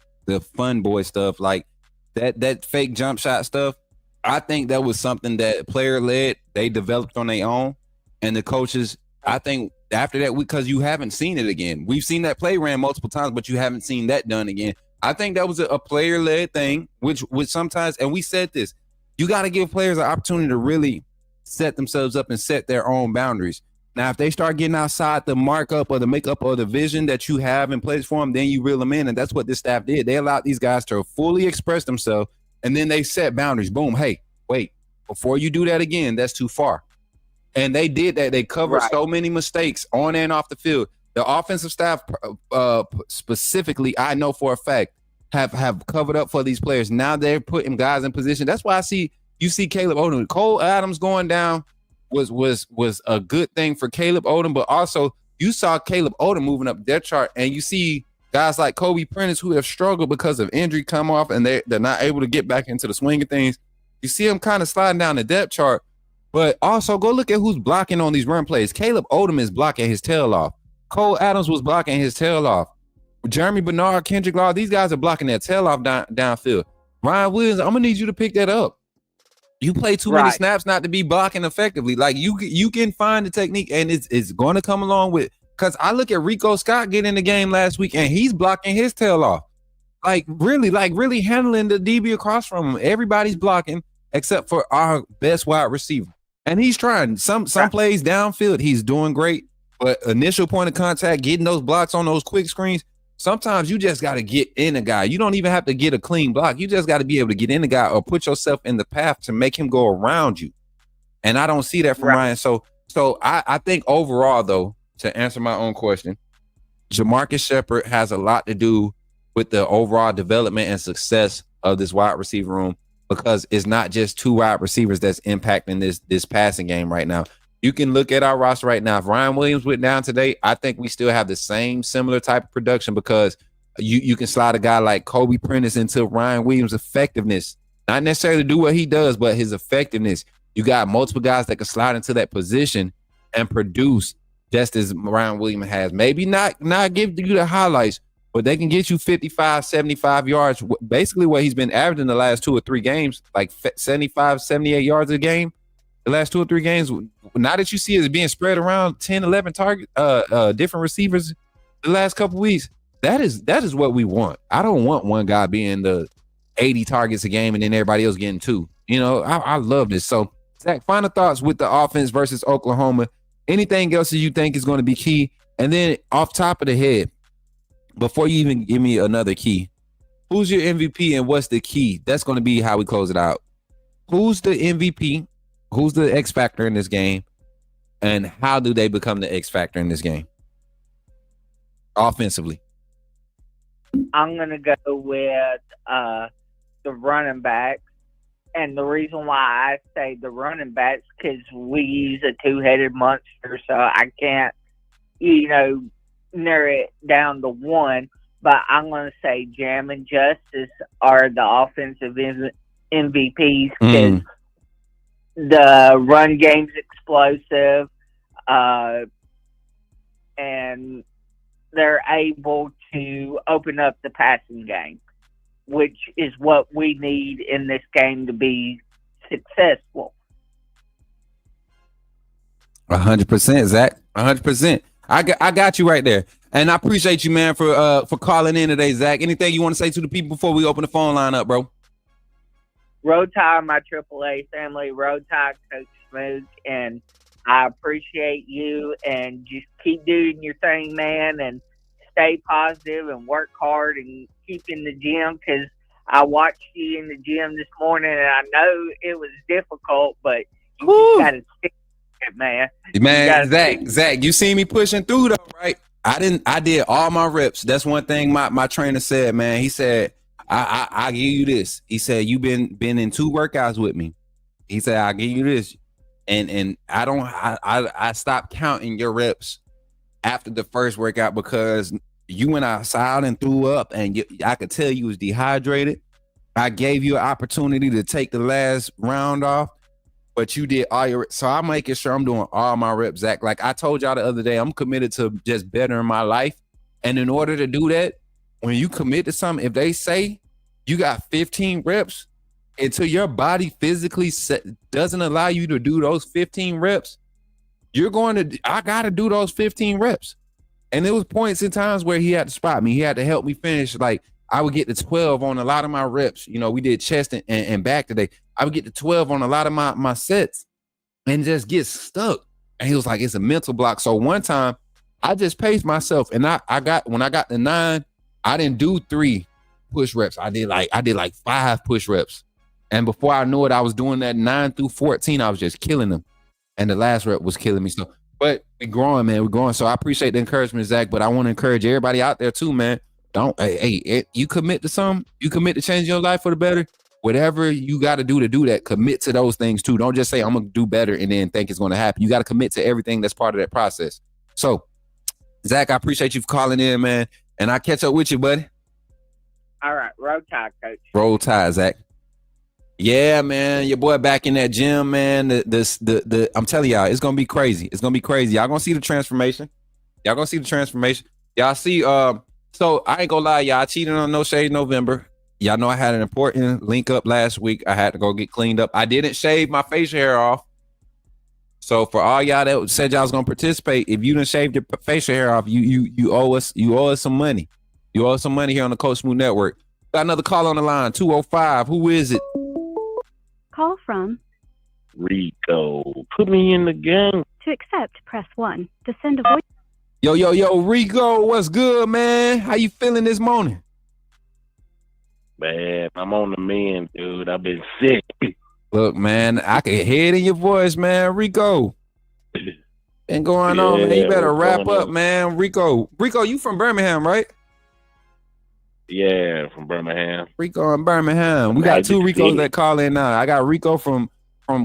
fun boy stuff, like that fake jump shot stuff. I think that was something that player led, they developed on their own, and the coaches, I think after that, because you haven't seen it again. We've seen that play ran multiple times, but you haven't seen that done again. I think that was a player led thing, which sometimes, and we said this, you got to give players an opportunity to really set themselves up and set their own boundaries. Now, if they start getting outside the markup or the makeup or the vision that you have in place for them, then you reel them in. And that's what this staff did. They allowed these guys to fully express themselves, and then they set boundaries. Boom. Hey, wait, before you do that again, that's too far. And they did that. They covered so many mistakes on and off the field. The offensive staff specifically, I know for a fact, have covered up for these players. Now they're putting guys in position. That's why you see Caleb Odom. Cole Adams going down was a good thing for Caleb Odom, but also you saw Caleb Odom moving up their chart, and you see guys like Kobe Prentice who have struggled because of injury come off, and they're not able to get back into the swing of things. You see them kind of sliding down the depth chart, but also go look at who's blocking on these run plays. Caleb Odom is blocking his tail off. Cole Adams was blocking his tail off. Jeremy Bernard, Kendrick Law, these guys are blocking their tail off downfield. Ryan Williams, I'm going to need you to pick that up. You play too many snaps not to be blocking effectively. Like you can find the technique, and it's going to come along with, because I look at Rico Scott get in the game last week, and he's blocking his tail off. Like really handling the DB across from him. Everybody's blocking except for our best wide receiver. And he's trying some plays downfield. He's doing great, but initial point of contact, getting those blocks on those quick screens, sometimes you just got to get in a guy. You don't even have to get a clean block. You just got to be able to get in the guy or put yourself in the path to make him go around you. And I don't see that from Ryan. So I think overall, though, to answer my own question, Jamarcus Shepard has a lot to do with the overall development and success of this wide receiver room, because it's not just two wide receivers that's impacting this passing game right now. You can look at our roster right now. If Ryan Williams went down today, I think we still have the same similar type of production, because you can slide a guy like Kobe Prentice into Ryan Williams' effectiveness. Not necessarily do what he does, but his effectiveness. You got multiple guys that can slide into that position and produce just as Ryan Williams has. Maybe not give you the highlights, but they can get you 55, 75 yards. Basically what he's been averaging the last 2 or 3 games, like 75, 78 yards a game. The last 2 or 3 games, now that you see it being spread around 10, 11 different receivers the last couple weeks, that is what we want. I don't want one guy being the 80 targets a game and then everybody else getting 2. I love this. So, Zach, final thoughts with the offense versus Oklahoma. Anything else that you think is going to be key? And then off top of the head, before you even give me another key, who's your MVP and what's the key? That's going to be how we close it out. Who's the MVP? Who's the X factor in this game? And how do they become the X factor in this game? Offensively. I'm going to go with the running backs. And the reason why I say the running backs, because we use a two-headed monster, so I can't, narrow it down to one. But I'm going to say Jam and Justice are the offensive MVPs, because the run game's explosive, and they're able to open up the passing game, which is what we need in this game to be successful. 100%, Zach. 100%. I got you right there. And I appreciate you, man, for calling in today, Zach. Anything you want to say to the people before we open the phone line up, bro? Road Tide, my AAA family. Road Tide, Coach Smook. And I appreciate you, and just keep doing your thing, man. And stay positive and work hard and keep in the gym, because I watched you in the gym this morning, and I know it was difficult, but you just got to stick with it, man. Man, Zach, you see me pushing through though, right? I did all my reps. That's one thing my trainer said, man. He said, I give you this. He said, you've been in 2 workouts with me. He said, I'll give you this. And I stopped counting your reps after the first workout because you went outside and threw up, and I could tell you was dehydrated. I gave you an opportunity to take the last round off, but you did all your. So I'm making sure I'm doing all my reps, Zach. Like I told y'all the other day, I'm committed to just bettering my life. And in order to do that, when you commit to something, if they say you got 15 reps, until your body physically doesn't allow you to do those 15 reps, I got to do those 15 reps. And there was points in times where he had to spot me. He had to help me finish. Like I would get to 12 on a lot of my reps. You know, we did chest and back today. I would get to 12 on a lot of my sets and just get stuck. And he was like, it's a mental block. So one time I just paced myself, and when I got to 9, I didn't do 3 push reps. I did like 5 push reps. And before I knew it, I was doing that 9 through 14. I was just killing them. And the last rep was killing me. So, but we're growing, man. We're growing. So I appreciate the encouragement, Zach. But I want to encourage everybody out there too, man. You commit to something. You commit to changing your life for the better. Whatever you got to do that, commit to those things too. Don't just say, I'm going to do better and then think it's going to happen. You got to commit to everything that's part of that process. So, Zach, I appreciate you for calling in, man. And I'll catch up with you, buddy. All right. Roll Tide, Coach. Roll Tide, Zach. Yeah, man, your boy back in that gym, man. I'm telling y'all, it's gonna be crazy. It's gonna be crazy. Y'all gonna see the transformation. Y'all see. So I ain't gonna lie, y'all. I cheated on No Shave November. Y'all know I had an important link up last week. I had to go get cleaned up. I didn't shave my facial hair off. So for all y'all that said y'all was gonna participate, if you didn't shave your facial hair off, you owe us some money. You owe us some money here on the Coach Smook Network. Got another call on the line. 205. Who is it? Call from Rico. Put me in the game. to accept, press 1. To send a voice. Yo, Rico, what's good, man? How you feeling this morning? Man, I'm on the mend, dude. I've been sick. Look, man, I can hear it in your voice, man. Rico. Been going on, man. You better wrap up, man. Rico, you from Birmingham, right? Yeah, from Birmingham. Rico in Birmingham. We got 2 Ricos that call in now. I got Rico from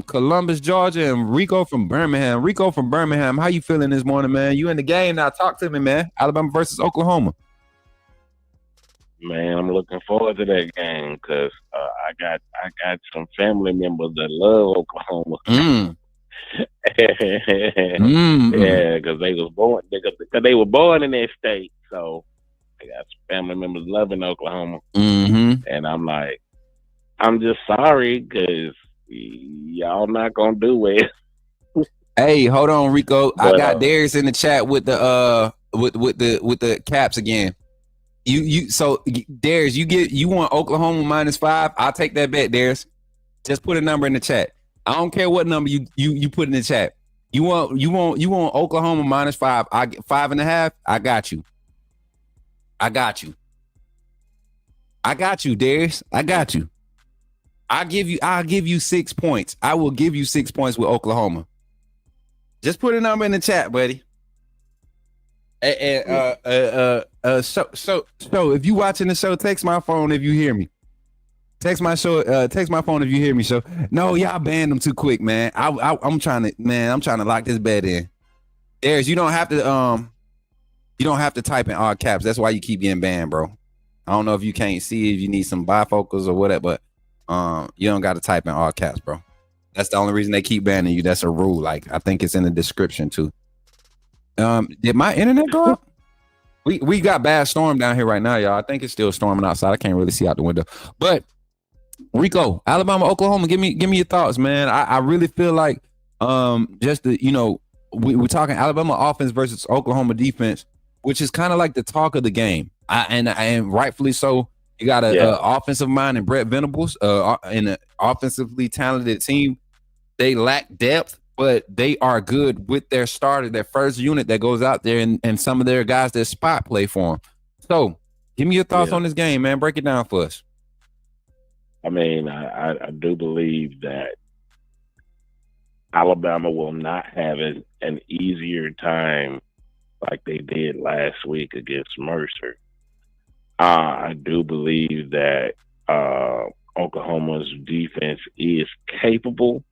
Columbus, Georgia, and Rico from Birmingham. Rico from Birmingham, how you feeling this morning, man? You in the game now? Talk to me, man. Alabama versus Oklahoma. Man, I'm looking forward to that game because I got some family members that love Oklahoma. Yeah, because they were born in that state, so I got some family members loving Oklahoma. And I'm like, I'm just sorry because y'all not gonna do it. Hey, hold on, Rico. But, I got Darius in the chat with the with the caps again. So Darius, you want Oklahoma -5? I'll take that bet, Darius. Just put a number in the chat. I don't care what number you put in the chat. You want Oklahoma -5? I get 5.5. I got you. I got you, Darius. I got you. I'll give you 6 points. I will give you 6 points with Oklahoma. Just put a number in the chat, buddy. So if you watching the show, text my phone if you hear me. Text my phone if you hear me. So no, y'all banned them too quick, man. I'm trying to lock this bet in. Darius, you don't have to type in all caps. That's why you keep getting banned, bro. I don't know if you can't see, if you need some bifocals or whatever, but you don't got to type in all caps, bro. That's the only reason they keep banning you. That's a rule. Like, I think it's in the description too. Did my internet go up? We got bad storm down here right now, y'all. I think it's still storming outside. I can't really see out the window. But Rico, Alabama, Oklahoma, give me your thoughts, man. I really feel like we're talking Alabama offense versus Oklahoma defense, which is kind of like the talk of the game. And rightfully so. You got a offensive mind in Brett Venables, in an offensively talented team. They lack depth, but they are good with their starter, their first unit that goes out there, and some of their guys that spot play for them. So, give me your thoughts on this game, man. Break it down for us. I mean, I do believe that Alabama will not have an easier time like they did last week against Mercer. I do believe that Oklahoma's defense is capable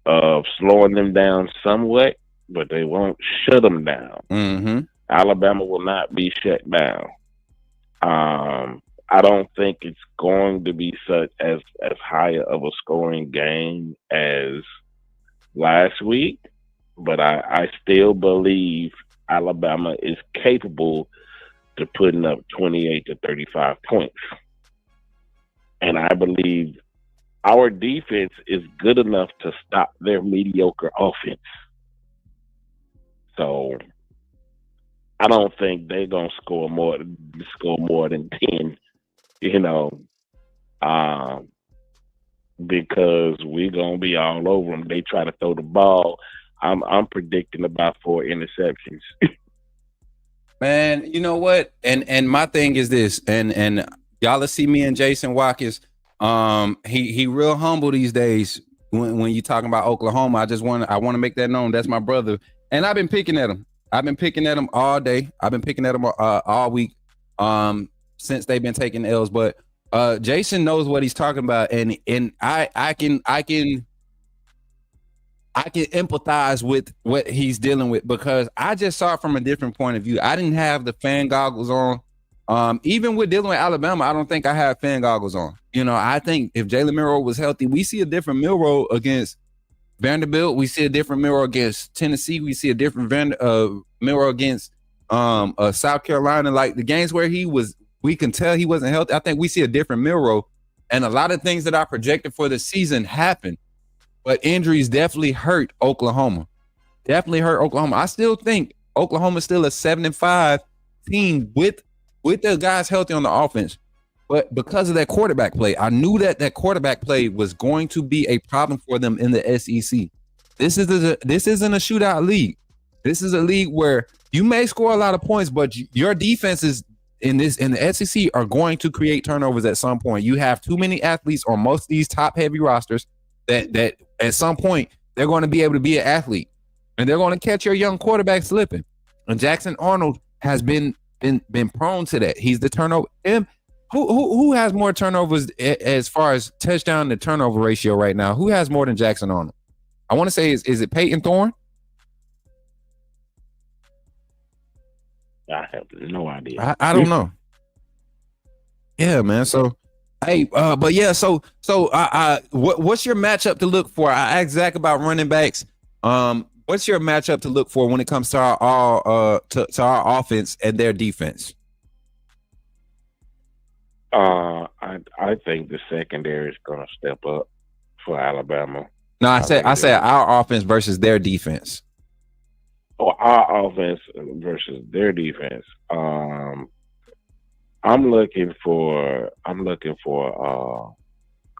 of slowing them down somewhat, but they won't shut them down. Mm-hmm. Alabama will not be shut down. I don't think it's going to be such as high of a scoring game as last week, but I still believe Alabama is capable to putting up 28 to 35 points. And I believe our defense is good enough to stop their mediocre offense. So I don't think they're gonna score more than 10, because we're gonna be all over them. They try to throw the ball. I'm predicting about 4 interceptions. Man, you know what? And my thing is this, and y'all will see me and Jason Watkins. He real humble these days when you talking about Oklahoma. I want to make that known. That's my brother, and I've been picking at him. I've been picking at him all day. I've been picking at him all week since they've been taking L's. But Jason knows what he's talking about, and I can empathize with what he's dealing with, because I just saw it from a different point of view. I didn't have the fan goggles on. Even with dealing with Alabama, I don't think I have fan goggles on. I think if Jalen Milroe was healthy, we see a different Milroe against Vanderbilt. We see a different Milroe against Tennessee. We see a different Milroe against South Carolina. Like the games where we can tell he wasn't healthy. I think we see a different Milroe, and a lot of things that I projected for the season happened. But injuries definitely hurt Oklahoma. I still think Oklahoma's still a 7-5 team with their guys healthy on the offense. But because of that quarterback play, I knew that quarterback play was going to be a problem for them in the SEC. This isn't a shootout league. This is a league where you may score a lot of points, but your defenses in the SEC are going to create turnovers at some point. You have too many athletes on most of these top-heavy rosters that at some point they're going to be able to be an athlete, and they're going to catch your young quarterback slipping. And Jackson Arnold has been prone to that. He's the turnover. Who has more turnovers as far as touchdown to turnover ratio right now? Who has more than Jackson Arnold? I want to say is it Peyton Thorne? I have no idea. I don't know. Yeah, man. So, hey, but yeah. So, what's your matchup to look for? I asked Zach about running backs. What's your matchup to look for when it comes to our offense and their defense? I think the secondary is going to step up for Alabama. No, I said our offense versus their defense. Oh, our offense versus their defense. I'm looking for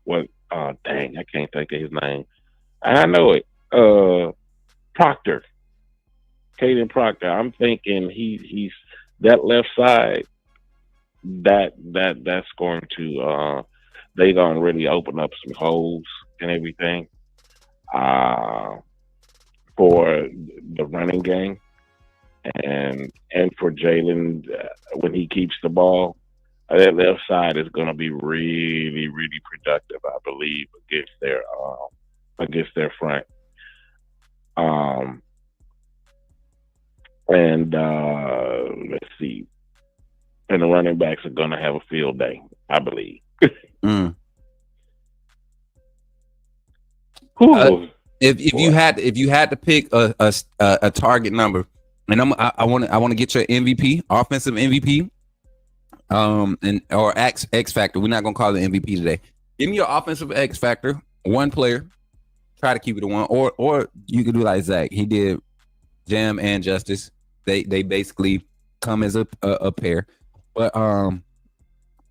what? Dang, I can't think of his name. I know it. Proctor, Caden Proctor. I'm thinking he's that left side. That's going to they gonna really open up some holes and everything for the running game and for Jalen when he keeps the ball. That left side is going to be really, really productive, I believe, against their front. Let's see. And the running backs are going to have a field day, I believe. If you had to pick a target number, and I want to get your MVP, offensive MVP, or X factor. We're not gonna call it MVP today. Give me your offensive X factor. One player. Try to keep it to one, or you could do like Zach. He did Jam and Justice. They basically come as a pair. But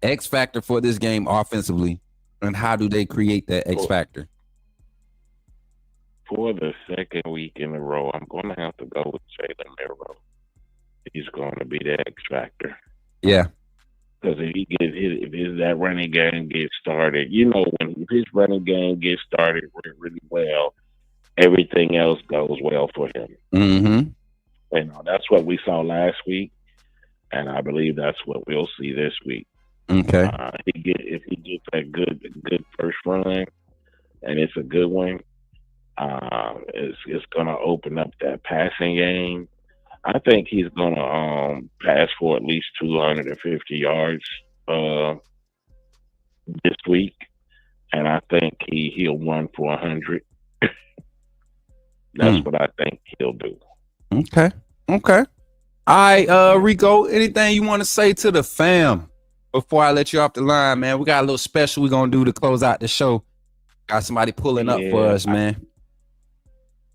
X factor for this game offensively, and how do they create that X factor? for the second week in a row, I'm going to have to go with Jalen Miro. He's going to be the X factor. Yeah. Because if that running game gets started, you know, when his running game gets started really well, everything else goes well for him. Mm-hmm. And that's what we saw last week, and I believe that's what we'll see this week. Okay. If he gets that good first run, and it's a good one, it's going to open up that passing game. I think he's going to pass for at least 250 yards this week, and I think he'll run for 100. That's what I think he'll do. Okay. All right, Rico, anything you want to say to the fam before I let you off the line, man? We got a little special we're going to do to close out the show. Got somebody pulling up for us, man.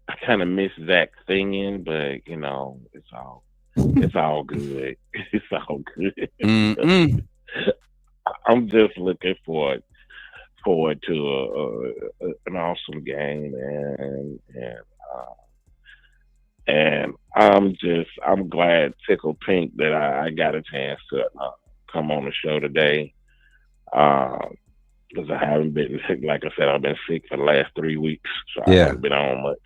I kind of miss Zach singing, but you know, it's all good. It's all good. I'm just looking forward to an awesome game, and I'm glad Tickle Pink that I got a chance to come on the show today. Because I haven't been sick. Like I said, I've been sick for the last 3 weeks, so I haven't been on much.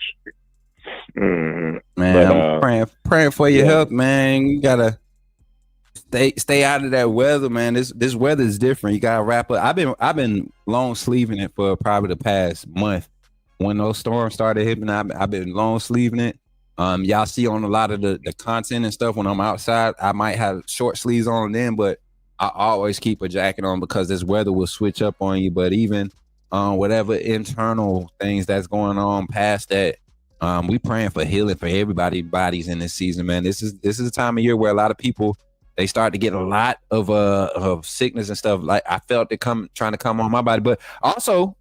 Man, but, I'm praying for your health, man. You gotta stay out of that weather, man. This weather is different. You gotta wrap up. I've been long sleeving it for probably the past month. When those storms started hitting, I've been long sleeving it. Y'all see on a lot of the content and stuff when I'm outside, I might have short sleeves on then, but I always keep a jacket on because this weather will switch up on you. But even whatever internal things that's going on past that, we praying for healing for everybody's bodies in this season, man. This is a time of year where a lot of people, they start to get a lot of sickness and stuff. Like I felt it trying to come on my body, but also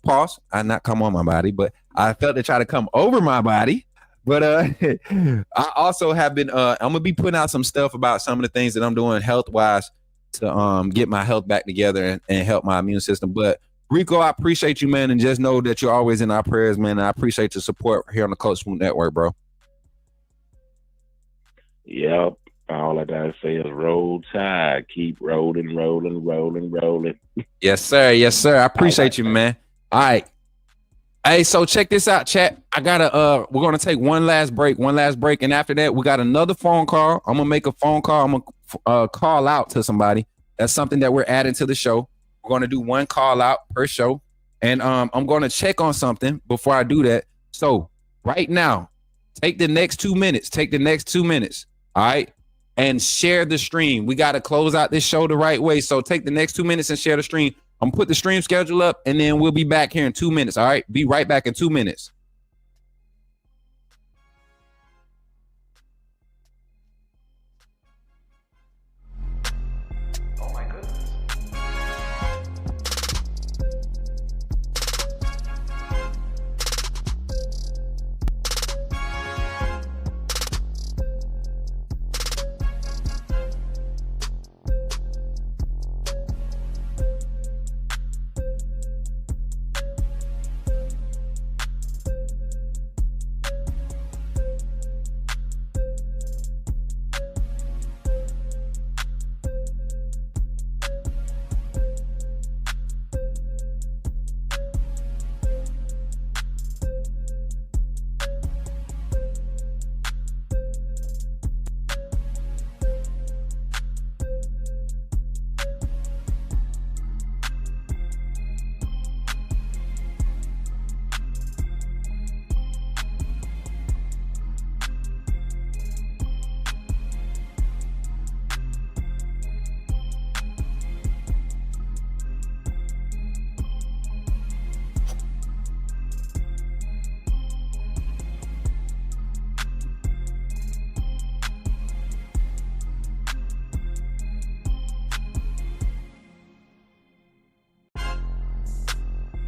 I not come on my body, but I felt it try to come over my body. But I also have been I'm gonna be putting out some stuff about some of the things that I'm doing health wise to get my health back together and help my immune system. But Rico, I appreciate you, man, and just know that you're always in our prayers, man. And I appreciate your support here on the Coach Smook Network, bro. Yep. All I gotta say is roll tide. Keep rolling. Yes, sir. I appreciate you, man. All right. Hey, so check this out, chat. We're gonna take one last break, and after that, we got another phone call. I'm gonna make a phone call. I'm gonna call out to somebody. That's something that we're adding to the show. We're gonna do one call out per show, and I'm gonna check on something before I do that. So right now, take the next 2 minutes. All right, and share the stream. We gotta close out this show the right way. So take the next 2 minutes and share the stream. I'm gonna put the stream schedule up, and then we'll be back here in 2 minutes. All right, be right back in 2 minutes.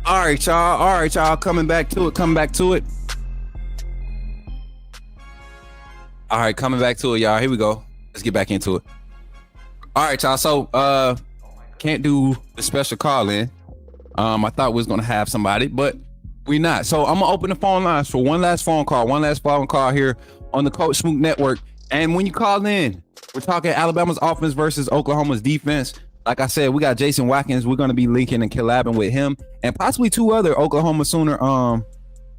All right, y'all. Coming back to it. All right, coming back to it, y'all. Here we go. Let's get back into it. All right, y'all. So, can't do the special call in. I thought we was gonna have somebody, but We not. So I'm gonna open the phone lines for one last phone call here on the Coach Smook Network. And when you call in, we're talking Alabama's offense versus Oklahoma's defense. Like I said, we got Jason Watkins. We're gonna be linking and collabing with him and possibly two other Oklahoma Sooner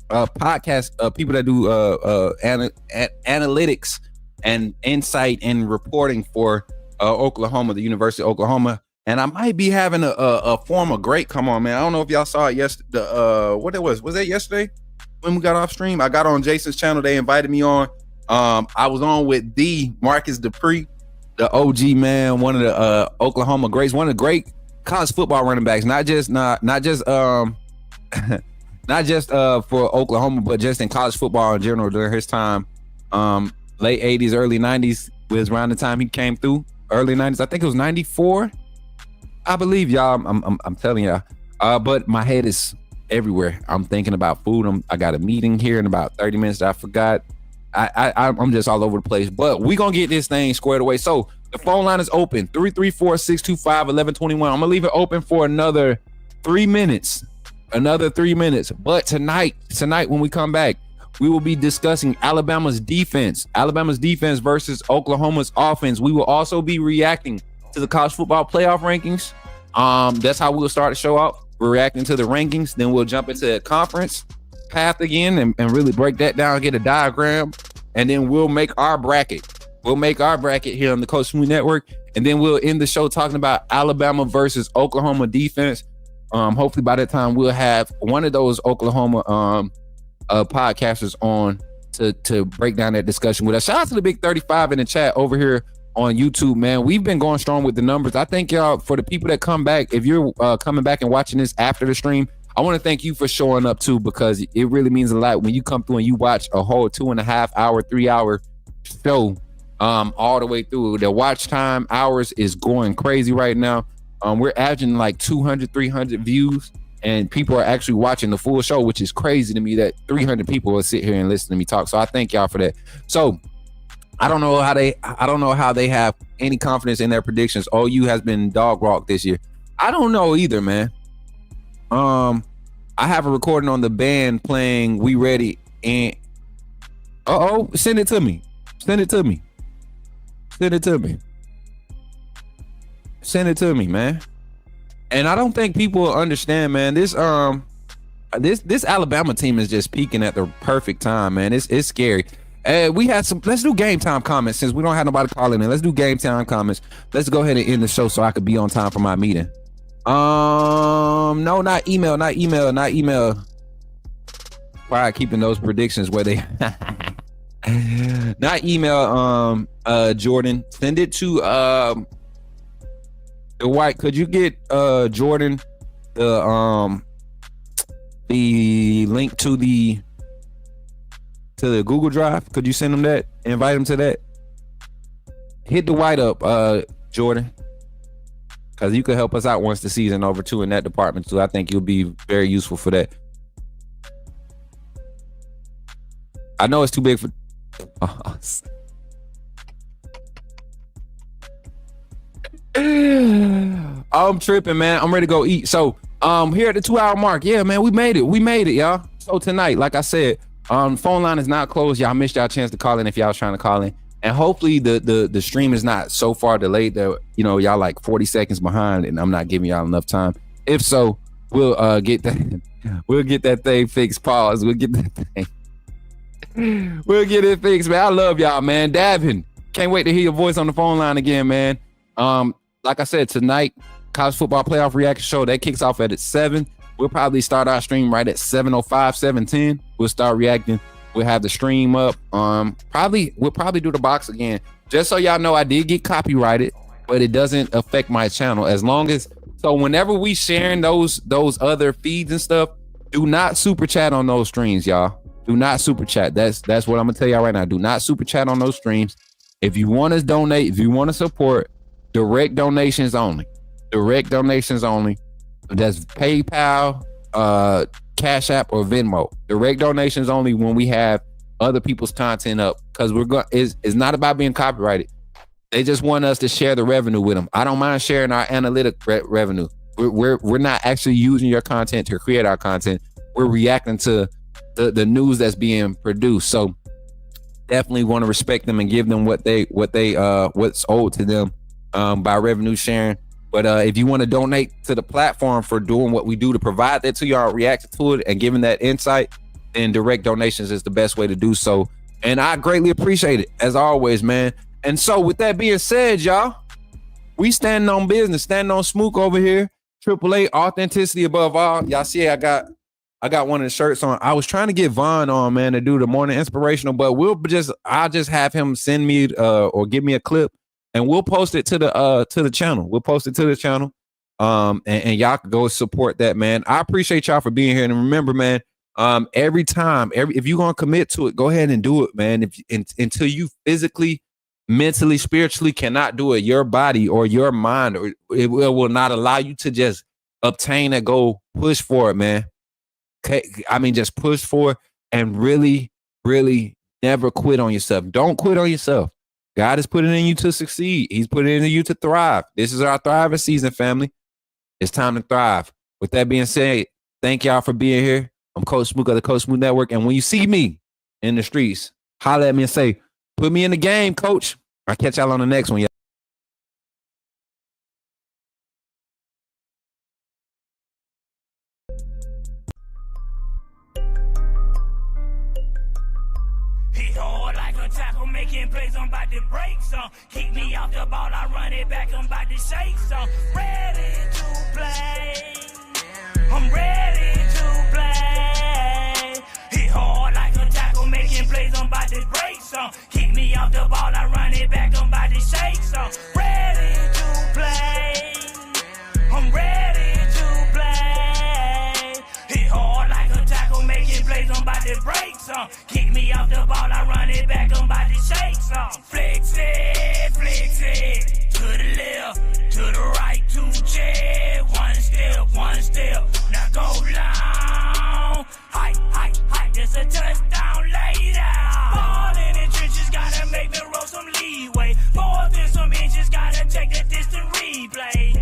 podcast people that do analytics and insight and reporting for Oklahoma, the University of Oklahoma. And I might be having a former great come on, man. I don't know if y'all saw it yesterday. What it was that yesterday when we got off stream? I got on Jason's channel. They invited me on. I was on with the Marcus Dupree, the OG man, one of the Oklahoma greats, one of the great college football running backs, not just for Oklahoma, but just in college football in general during his time. Late 80s, early 90s was around the time he came through. Early 90s, I think it was 94. I believe y'all. I'm telling y'all. But my head is everywhere. I'm thinking about food. I got a meeting here in about 30 minutes that I forgot. I'm just all over the place. But we gonna get this thing squared away. So the phone line is open. 334-625-1121. I'm gonna leave it open for another 3 minutes. But tonight when we come back, we will be discussing Alabama's defense versus Oklahoma's offense. We will also be reacting to the college football playoff rankings. That's how we'll start the show out. We're reacting to the rankings. Then we'll jump into the conference path again and really break that down, get a diagram, and then we'll make our bracket. We'll make our bracket here on the Coach Smook Network, and then we'll end the show talking about Alabama versus Oklahoma defense. Hopefully by that time we'll have one of those Oklahoma podcasters on to break down that discussion with us. Shout out to the Big 35 in the chat over here on YouTube, man. We've been going strong with the numbers. I thank y'all for the people that come back. If you're coming back and watching this after the stream, I want to thank you for showing up too, because it really means a lot when you come through and you watch a whole 2.5 hour, 3 hour show all the way through. The watch time hours is going crazy right now. We're averaging like 200, 300 views, and people are actually watching the full show, which is crazy to me that 300 people will sit here and listen to me talk. So I thank y'all for that. So I don't know how they have any confidence in their predictions. OU has been dog walk this year. I don't know either, man. I have a recording on the band playing "We Ready" and send it to me, man. And I don't think people will understand, man. This Alabama team is just peaking at the perfect time, man. It's scary. We had some. Let's do game time comments since we don't have nobody calling in. Let's do game time comments. Let's go ahead and end the show so I could be on time for my meeting. No, not email. Why keeping those predictions where they not email. Jordan, send it to the White. Could you get Jordan the link to the Google Drive? Could you send him that? Invite him to that. Hit the White up, Jordan, because you could help us out once the season over too in that department too. I think you'll be very useful for that. I know it's too big for us. I'm tripping, man. I'm ready to go eat. So here at the 2 hour mark, yeah, man, we made it, y'all. So tonight, like I said, phone line is not closed. Y'all missed y'all chance to call in if y'all was trying to call in. And hopefully the stream is not so far delayed that, you know, y'all like 40 seconds behind and I'm not giving y'all enough time. If so, we'll get that thing fixed. Pause. We'll get that thing. We'll get it fixed, man. I love y'all, man. Davin, can't wait to hear your voice on the phone line again, man. Like I said, tonight, college football playoff reaction show that kicks off at 7. We'll probably start our stream right at 7:05, 7:10. We'll start reacting. We'll have the stream up. We'll probably do the box again. Just so y'all know, I did get copyrighted, but it doesn't affect my channel. So whenever we sharing those other feeds and stuff, do not super chat on those streams, y'all. Do not super chat. That's what I'm gonna tell y'all right now. Do not super chat on those streams. If you want to donate, if you want to support, direct donations only. Direct donations only. That's PayPal, Cashapp, or Venmo. Direct donations only when we have other people's content up, because it's not about being copyrighted. They just want us to share the revenue with them. I don't mind sharing our analytic revenue. We're not actually using your content to create our content. we're reacting to the news that's being produced. So definitely want to respect them and give them what's owed to them by revenue sharing. But if you want to donate to the platform for doing what we do to provide that to y'all, reacting to it and giving that insight, then direct donations is the best way to do so. And I greatly appreciate it, as always, man. And so with that being said, y'all, we standing on business, standing on Smook over here. AAA, authenticity above all. Y'all see I got one of the shirts on. I was trying to get Vaughn on, man, to do the morning inspirational, but I'll just have him send me or give me a clip, and we'll post it to the channel. We'll post it to the channel. And y'all can go support that, man. I appreciate y'all for being here. And remember, man, if you're gonna commit to it, go ahead and do it, man. Until you physically, mentally, spiritually cannot do it, your body or your mind, or it will not allow you to just obtain that goal. Push for it, man. Okay, I mean, just push for it and really, really never quit on yourself. Don't quit on yourself. God is putting in you to succeed. He's putting in you to thrive. This is our thriving season, family. It's time to thrive. With that being said, thank y'all for being here. I'm Coach Smook of the Coach Smook Network. And when you see me in the streets, holler at me and say, put me in the game, coach. I'll catch y'all on the next one, y'all. Hit hard like a tackle, making plays, I'm about to break some. Keep me off the ball, I run it back, I'm about to shake some. Ready to play. I'm ready to play. Hit hard like a tackle, making plays, I'm about to break some. Keep me off the ball, I run it back, I'm about to shake some. Ready to play. I'm ready to play. Hit hard like a tackle, making plays, I'm about to break some. Keep me off the ball, I run it back, I'm about to shake some. Flex it, to the left, to the right, 2 check. One step, now go long. Height, there's a touchdown later. Ball in the trenches, gotta make me roll some leeway. More than some inches, gotta take the distant replay.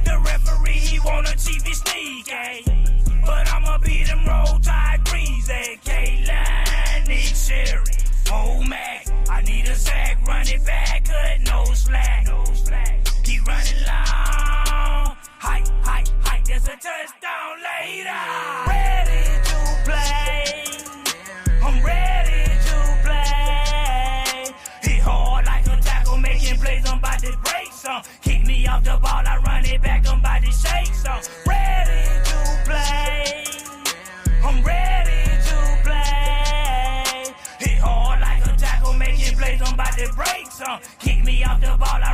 The referee, he wanna cheat me sneaky, but I'ma beat him roll tide greasy. K-Line, Nick Sherry, Mac. I need a sack, run it back, cut no slack. Keep running long. Height, there's a touchdown later. Ready to play. I'm ready to play. Hit hard like a tackle, making plays, I'm about to break some. Keep me off the ball, I run it back, I'm about to shake some. Ready to play. I'm ready to play. Hit hard like a tackle, making plays, I'm about to break some. Keep me off the ball, I